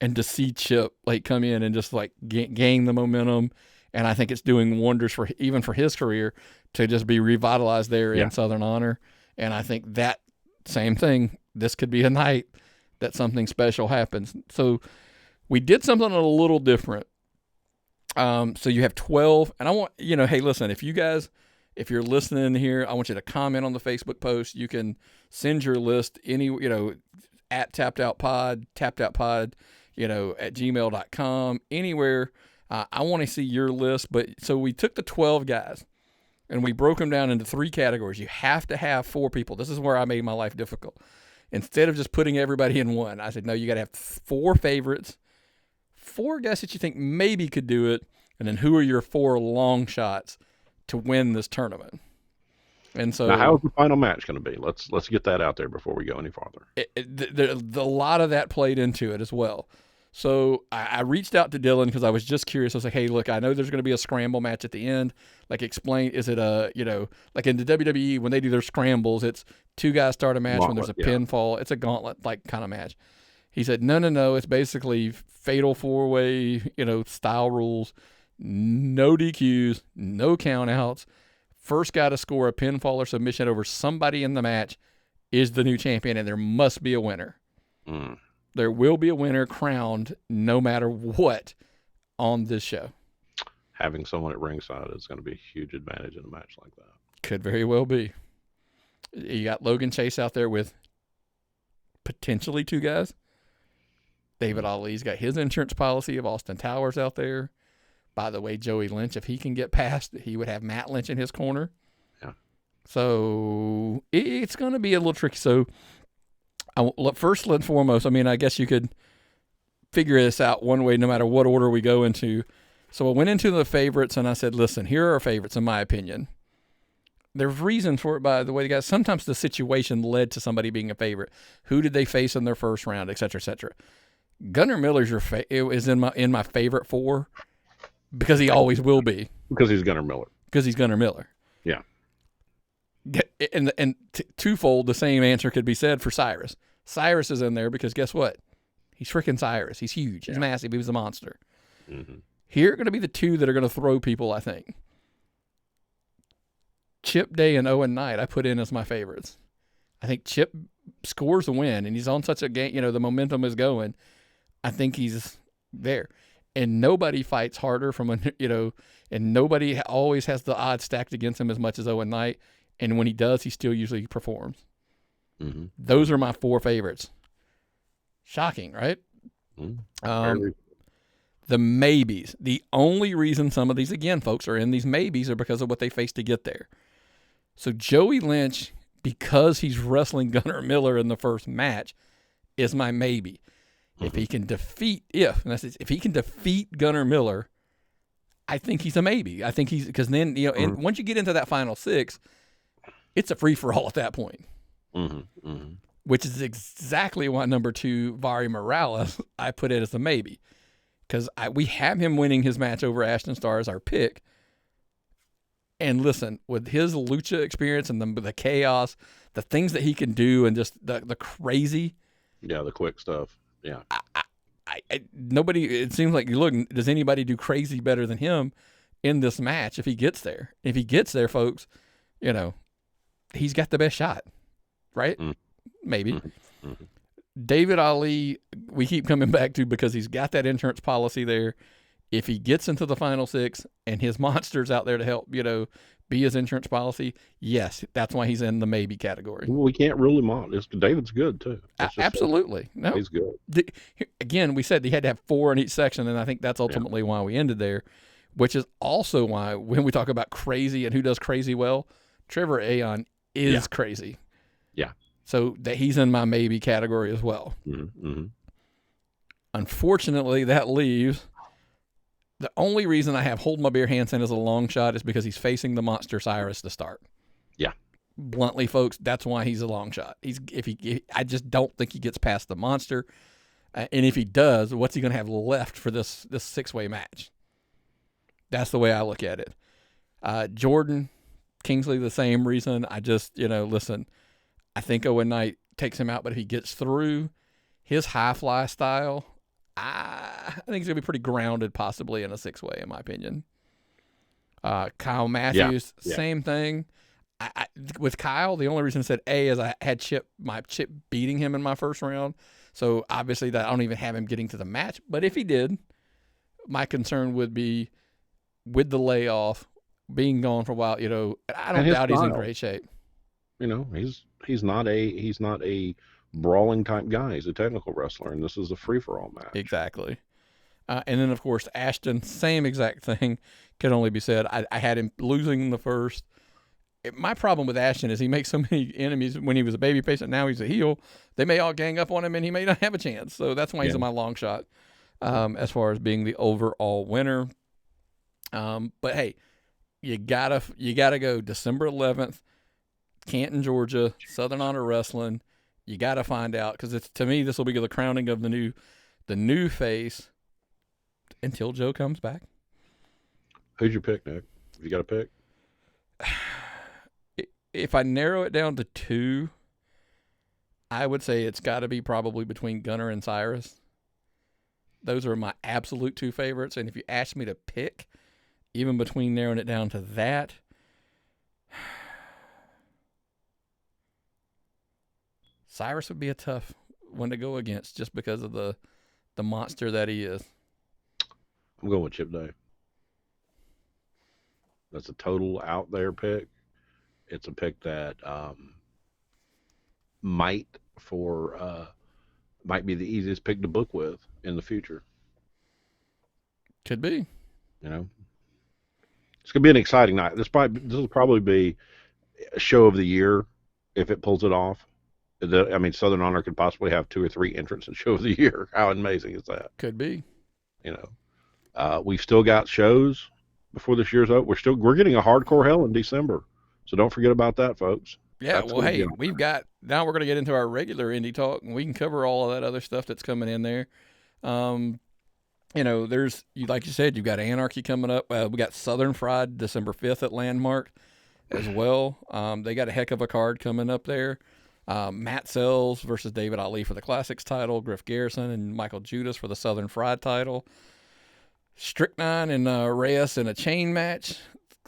and to see Chip like come in and just like gain the momentum, and I think it's doing wonders for his career to just be revitalized there in Southern Honor. And I think that same thing, this could be a night that something special happens. So we did something a little different. So you have 12, and I want, hey, listen, if you're listening here, I want you to comment on the Facebook post. You can send your list at tapped-out-pod, at gmail.com, anywhere. I want to see your list. But so we took the 12 guys and we broke them down into 3 categories. You have to have 4 people. This is where I made my life difficult. Instead of just putting everybody in one, I said, no, you got to have 4 favorites, 4 guys that you think maybe could do it, and then who are your 4 long shots to win this tournament. And so, now, how's the final match going to be? Let's get that out there before we go any farther. A lot of that played into it as well. So I reached out to Dylan because I was just curious. I was like, hey, look, I know there's going to be a scramble match at the end. Like, explain, is it like in the WWE, when they do their scrambles, it's 2 guys start a match. Gauntlet, when there's a pinfall. It's a gauntlet-like kind of match. He said, no, it's basically fatal 4-way, style rules, no DQs, no countouts. First guy to score a pinfall or submission over somebody in the match is the new champion, and there must be a winner. There will be a winner crowned no matter what on this show. Having someone at ringside is going to be a huge advantage in a match like that. Could very well be. You got Logan Chase out there with potentially 2 guys. David Ali's got his insurance policy of Austin Towers out there. By the way, Joey Lynch, if he can get past, he would have Matt Lynch in his corner. Yeah. So it's going to be a little tricky. So first and foremost, I guess you could figure this out one way no matter what order we go into. So I went into the favorites and I said, listen, here are our favorites in my opinion. There's reason for it, by the way, guys. Sometimes the situation led to somebody being a favorite. Who did they face in their first round, et cetera, et cetera. Gunnar Miller's is in my favorite 4 because he always will be. Because he's Gunnar Miller. Because he's Gunnar Miller. Yeah. twofold, the same answer could be said for Cyrus. Cyrus is in there because guess what? He's freaking Cyrus. He's huge. He's massive. He was a monster. Mm-hmm. Here are going to be the two that are going to throw people, I think. Chip Day and Owen Knight I put in as my favorites. I think Chip scores a win, and he's on such a game. The momentum is going. I think he's there. And nobody fights harder and nobody always has the odds stacked against him as much as Owen Knight. And when he does, he still usually performs. Mm-hmm. Those are my four favorites. Shocking, right? Mm-hmm. The maybes. The only reason some of these, again, folks, are in these maybes are because of what they faced to get there. So Joey Lynch, because he's wrestling Gunnar Miller in the first match, is my maybe. Mm-hmm. If he can defeat Gunnar Miller, I think he's a maybe. I think because then, and once you get into that final six, it's a free-for-all at that point. Mm-hmm. Mm-hmm. Which is exactly why number 2, Vari Morales, I put it as a maybe. Because we have him winning his match over Ashton Starr as our pick. And listen, with his lucha experience and the chaos, the things that he can do, and just the crazy. Yeah, the quick stuff. Yeah. Nobody, it seems like, does anybody do crazy better than him in this match if he gets there? If he gets there, folks, he's got the best shot, right? Mm. Maybe. Mm-hmm. David Ali, we keep coming back to because he's got that insurance policy there. If he gets into the final six and his monster's out there to help, be his insurance policy, yes, that's why he's in the maybe category. Well, we can't rule him out. David's good, too. Absolutely. No, he's good. Again, we said he had to have 4 in each section, and I think that's ultimately why we ended there, which is also why when we talk about crazy and who does crazy well, Trevor Aeon is crazy. Yeah. So that he's in my maybe category as well. Mm-hmm. Unfortunately, that leaves the only reason I have Hold My Beer Hansen as a long shot is because he's facing the monster Cyrus to start. Yeah. Bluntly, folks, that's why he's a long shot. I just don't think he gets past the monster. And if he does, what's he going to have left for this 6-way match? That's the way I look at it. Jordan, Kingsley, the same reason. I just, listen, I think Owen Knight takes him out, but if he gets through his high fly style, I think he's going to be pretty grounded possibly in a 6-way, in my opinion. Kyle Matthews, same thing. With Kyle, the only reason I said A is I had Chip beating him in my first round. So obviously that I don't even have him getting to the match. But if he did, my concern would be with the layoff, being gone for a while, I don't doubt he's in great shape. He's not a brawling type guy. He's a technical wrestler, and this is a free-for-all match. Exactly. And then, of course, Ashton, same exact thing can only be said. I had him losing the first. My problem with Ashton is he makes so many enemies when he was a babyface, and now he's a heel. They may all gang up on him, and he may not have a chance. So that's why he's in my long shot as far as being the overall winner. But, hey, you gotta go December 11th, Canton, Georgia, Southern Honor Wrestling. You got to find out because to me this will be the crowning of the new face until Joe comes back. Who'd you pick, Nick? Have you got a pick? If I narrow it down to 2, I would say it's got to be probably between Gunnar and Cyrus. Those are my absolute 2 favorites, and if you ask me to pick, even between narrowing it down to that. Cyrus would be a tough one to go against just because of the monster that he is. I'm going with Chip Day. That's a total out there pick. It's a pick that might be the easiest pick to book with in the future. Could be. It's going to be an exciting night. This will probably be a show of the year if it pulls it off. Southern Honor could possibly have 2 or 3 entrants in show of the year. How amazing is that? Could be. We've still got shows before this year's up. We're getting a Hardcore Hell in December, so don't forget about that, folks. Yeah. Well, hey, we're going to get into our regular Indy Talk, and we can cover all of that other stuff that's coming in there. There's like you said, you've got Anarchy coming up. We got Southern Fried December 5th at Landmark. as well. They got a heck of a card coming up there. Matt Sells versus David Ali for the Classics title. Griff Garrison and Michael Judas for the Southern Fried title. Strychnine and Reyes in a chain match.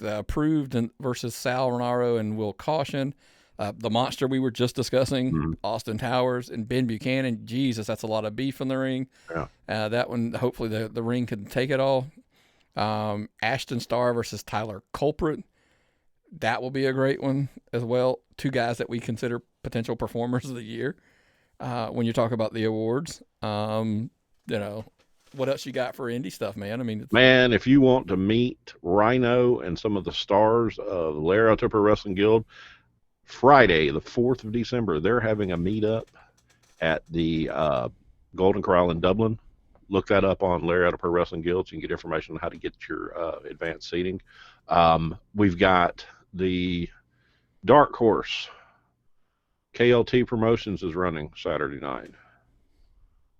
Approved versus Sal Renaro and Will Caution. The monster we were just discussing, Austin Towers and Ben Buchanan. Jesus, that's a lot of beef in the ring. Yeah. That one, hopefully the ring can take it all. Ashton Starr versus Tyler Culprit. That will be a great one as well. Two guys that we consider potential performers of the year. When you talk about the awards, what else you got for indie stuff, man? I mean, man, if you want to meet Rhino and some of the stars of the Larry Pro Wrestling Guild, Friday, the 4th of December, they're having a meetup at the Golden Corral in Dublin. Look that up on Larry Pro Wrestling Guild so you can get information on how to get your advanced seating. We've got the Dark Horse. KLT Promotions is running Saturday night.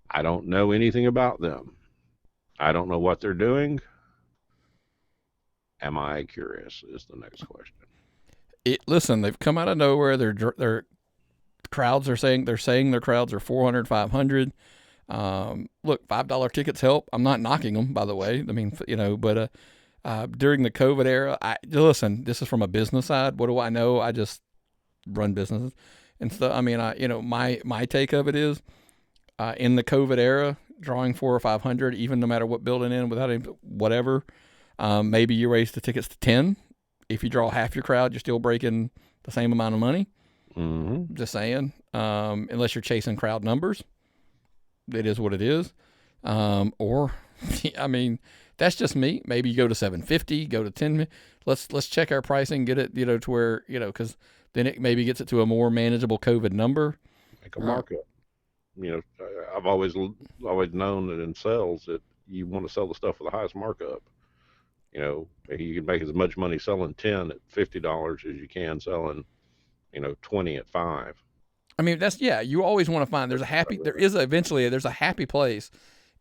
I don't know anything about them. I don't know what they're doing. Am I curious is the next question. Listen, they've come out of nowhere. Their crowds are saying their crowds are 400, 500. Look, $5 tickets help. I'm not knocking them, by the way. I mean, but during the COVID era, listen, this is from a business side. What do I know? I just run businesses. And so, I mean, my take of it is, in the COVID era, drawing 400 or 500, even no matter what building in, without any, whatever, maybe you raise the tickets to 10. If you draw half your crowd, you're still breaking the same amount of money. Mm-hmm. Just saying, unless you're chasing crowd numbers, it is what it is. Or, I mean, that's just me. Maybe you go to 750, go to 10. Let's check our pricing, get it, to where, because then it maybe gets it to a more manageable COVID number. Make a markup. I've always known that in sales that you want to sell the stuff with the highest markup. You can make as much money selling 10 at $50 as you can selling, 20 at $5. I mean, you always want to find there's a happy place.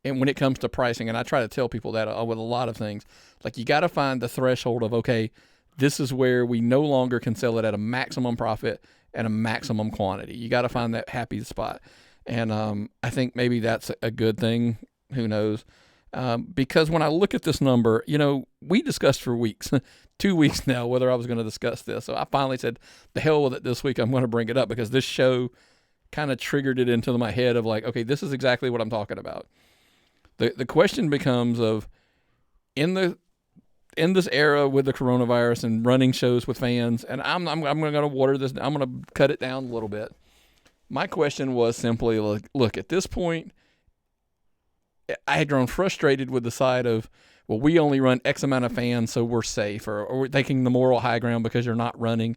And when it comes to pricing, and I try to tell people that with a lot of things, like you got to find the threshold of, okay, this is where we no longer can sell it at a maximum profit and a maximum quantity. You got to find that happy spot. And I think maybe that's a good thing. Who knows? Because when I look at this number, we discussed for weeks, 2 weeks now, whether I was going to discuss this. So I finally said, the hell with it this week. I'm going to bring it up because this show kind of triggered it into my head of like, okay, this is exactly what I'm talking about. The question becomes of in this era with the coronavirus and running shows with fans, and I'm going to water this. I'm going to cut it down a little bit. My question was simply, look, at this point, I had grown frustrated with the side of, well, we only run X amount of fans, so we're safe, or we're taking the moral high ground because you're not running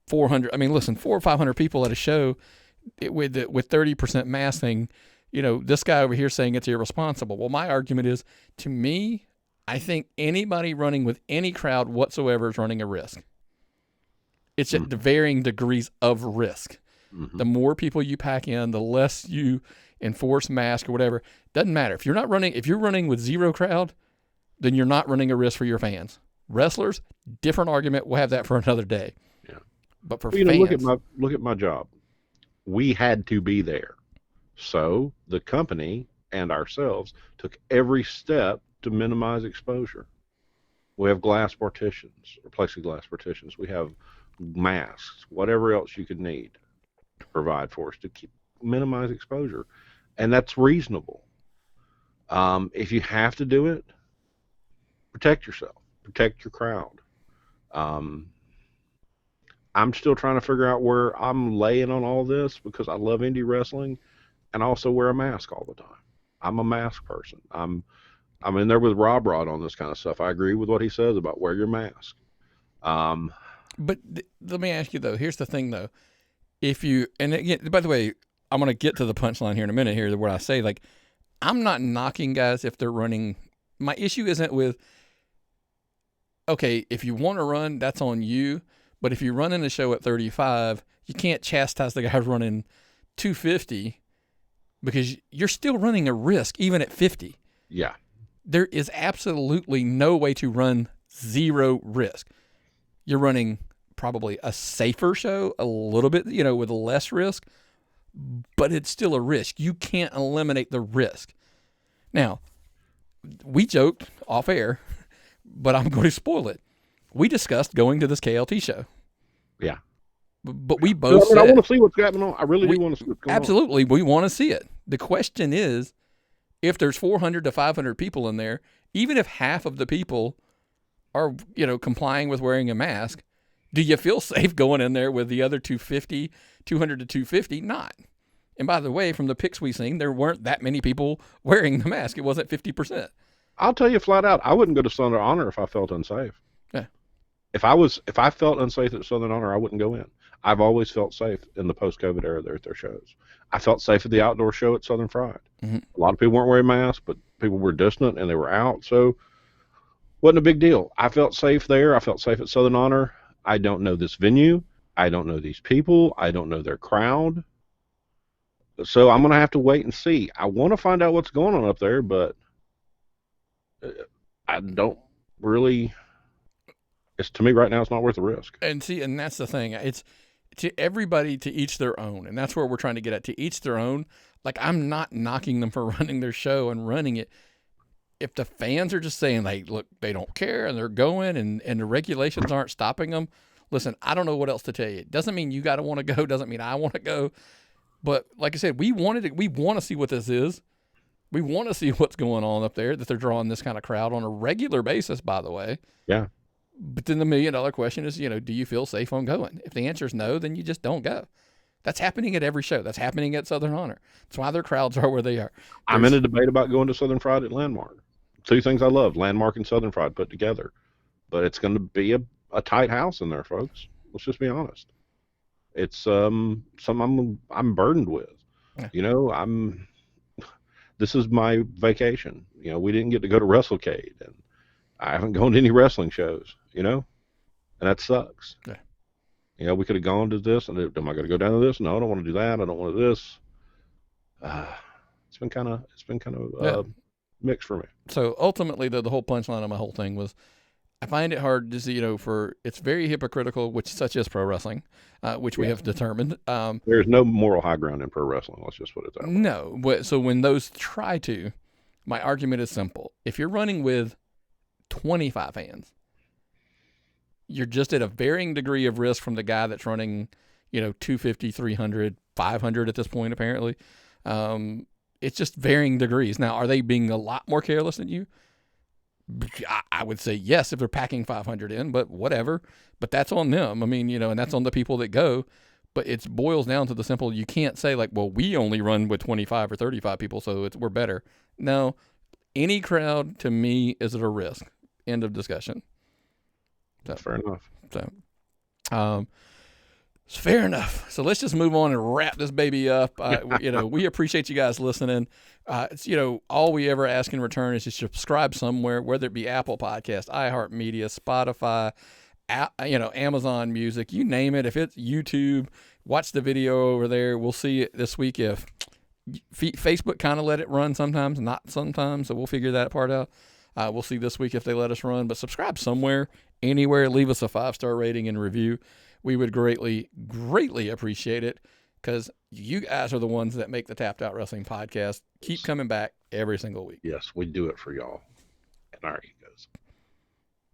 400. I mean, listen, 400 or 500 people at a show with 30% masking. This guy over here saying it's irresponsible. Well, my argument is, to me, I think anybody running with any crowd whatsoever is running a risk. It's at the varying degrees of risk. Mm-hmm. The more people you pack in, the less you enforce mask or whatever. Doesn't matter. If you're running with zero crowd, then you're not running a risk for your fans. Wrestlers, different argument. We'll have that for another day. Yeah. But for fans, look at my job. We had to be there. So the company and ourselves took every step to minimize exposure. We have glass partitions or plexiglass partitions. We have masks, whatever else you could need to provide for us to minimize exposure. And that's reasonable. If you have to do it, protect yourself, protect your crowd. I'm still trying to figure out where I'm laying on all this because I love indie wrestling and also wear a mask all the time. I'm a mask person. I'm in there with Rob Rod on this kind of stuff. I agree with what he says about wear your mask. But let me ask you though. Here's the thing though. And again, by the way, I'm going to get to the punchline here in a minute here where I say, like, I'm not knocking guys if they're running. My issue isn't with, okay, if you want to run, that's on you. But if you're running a show at 35, you can't chastise the guy running 250 because you're still running a risk even at 50. Yeah. There is absolutely no way to run zero risk. You're running probably a safer show, a little bit, with less risk, but it's still a risk. You can't eliminate the risk. Now, we joked off air, but I'm going to spoil it. We discussed going to this KLT show. Yeah. But we both I want to see what's going on. I really do want to see what's going on. Absolutely. We want to see it. The question is, if there's 400 to 500 people in there, even if half of the people are, complying with wearing a mask, do you feel safe going in there with the other 200 to 250? Not. And by the way, from the pics we seen, there weren't that many people wearing the mask. It wasn't 50%. I'll tell you flat out, I wouldn't go to Southern Honor if I felt unsafe. Yeah. If I felt unsafe at Southern Honor, I wouldn't go in. I've always felt safe in the post-COVID era there at their shows. I felt safe at the outdoor show at Southern Fried. Mm-hmm. A lot of people weren't wearing masks, but people were distant and they were out, so wasn't a big deal. I felt safe there. I felt safe at Southern Honor. I don't know this venue. I don't know these people. I don't know their crowd. So I'm going to have to wait and see. I want to find out what's going on up there, but I don't really. To me right now, it's not worth the risk. And that's the thing. It's to everybody to each their own, and that's where we're trying to get at. To each their own. Like, I'm not knocking them for running their show and running it. If the fans are just saying, like, look, they don't care and they're going and the regulations aren't stopping them, listen, I don't know what else to tell you. It doesn't mean you got to want to go. Doesn't mean I want to go. But like I said, we want to see what this is. We want to see what's going on up there, that they're drawing this kind of crowd on a regular basis, by the way. Yeah. But then the $1 million question is, do you feel safe on going? If the answer is no, then you just don't go. That's happening at every show. That's happening at Southern Honor. That's why their crowds are where they are. I'm in a debate about going to Southern Fried at Landmark. Two things I love, Landmark and Southern Fried put together. But it's going to be a tight house in there, folks. Let's just be honest. It's something I'm burdened with. Yeah. This is my vacation. We didn't get to go to WrestleCade, and I haven't gone to any wrestling shows, and that sucks. Yeah. We could have gone to this, and am I going to go down to this? No, I don't want to do that. I don't want to do this. It's been kind of mixed for me. So ultimately, the whole punchline of my whole thing was, I find it hard to see, it's very hypocritical, which such is pro wrestling, which we have determined. There's no moral high ground in pro wrestling. Let's just put it that way. No. So when those try to, my argument is simple. If you're running with 25 fans, you're just at a varying degree of risk from the guy that's running, 250, 300, 500 at this point, apparently. It's just varying degrees. Now, are they being a lot more careless than you? I would say yes if they're packing 500 in, but whatever. But that's on them. I mean, and that's on the people that go. But it boils down to the simple, you can't say like, well, we only run with 25 or 35 people, so we're better. No, any crowd to me is at a risk. End of discussion. So, fair enough. It's fair enough. So let's just move on and wrap this baby up. We appreciate you guys listening. It's, all we ever ask in return is to subscribe somewhere, whether it be Apple Podcast, iHeartMedia, Spotify, Amazon Music, you name it. If it's YouTube, watch the video over there. We'll see it this week. If Facebook kind of let it run sometimes, not sometimes, so we'll figure that part out. We'll see this week if they let us run, but subscribe somewhere, anywhere. Leave us a 5-star rating and review. We would greatly, greatly appreciate it, because you guys are the ones that make the Tapped Out Wrestling podcast keep coming back every single week. Yes, we do it for y'all and our egos.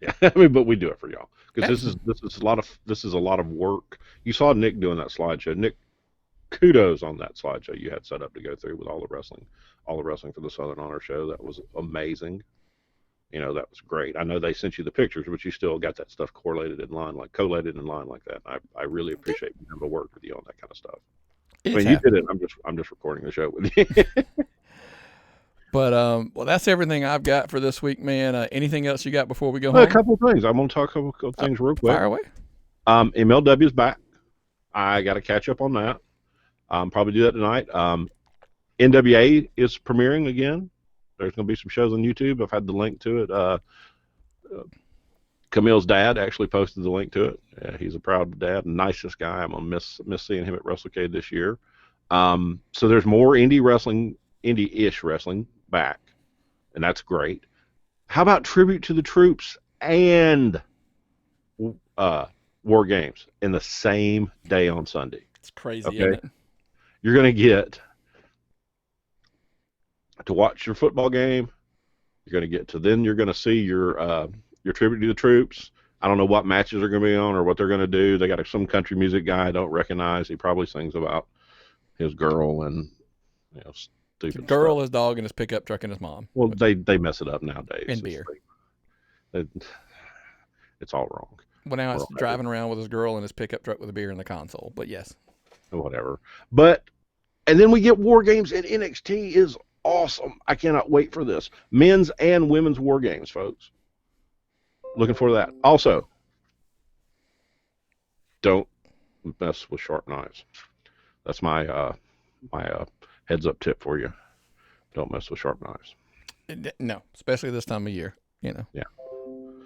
Yeah, but we do it for y'all, because this is a lot of work. You saw Nick doing that slideshow. Nick, kudos on that slideshow you had set up to go through with all the wrestling for the Southern Honor show. That was amazing. That was great. I know they sent you the pictures, but you still got that stuff collated in line like that. I really appreciate being able to work with you on that kind of stuff. You did it. I'm just recording the show with you. But well, that's everything I've got for this week, man. Anything else you got before we go home? A couple of things. I'm going to talk a couple of things real quick. Fire away. MLW's back. I got to catch up on that. Probably do that tonight. NWA is premiering again. There's going to be some shows on YouTube. I've had the link to it. Camille's dad actually posted the link to it. Yeah, he's a proud dad, nicest guy. I'm going to miss seeing him at WrestleCade this year. So there's more indie-ish wrestling back, and that's great. How about Tribute to the Troops and War Games in the same day on Sunday. It's crazy, Okay, isn't it? you're going to get to watch your football game. You're going to get to then you're going to see your tribute to the troops. I don't know what matches are going to be on or what they're going to do. They got some country music guy I don't recognize. He probably sings about his girl and stupid Girl, stuff. his dog, and his pickup truck, and his mom. Well, they mess it up nowadays. And beer. It's all wrong. Well, now it's driving around with his girl and his pickup truck with a beer in the console. But yes. Whatever. And then we get War Games at NXT is awesome. I cannot wait for this. Men's and women's War Games, folks. Looking for that. Also, don't mess with sharp knives. That's my heads up tip for you. Don't mess with sharp knives. No, especially this time of year. Yeah.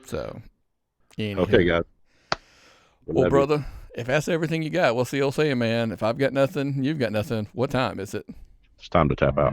So. Okay, guys. Well, brother, if that's everything you got, what's the old saying, man? If I've got nothing, you've got nothing. What time is it? It's time to tap out.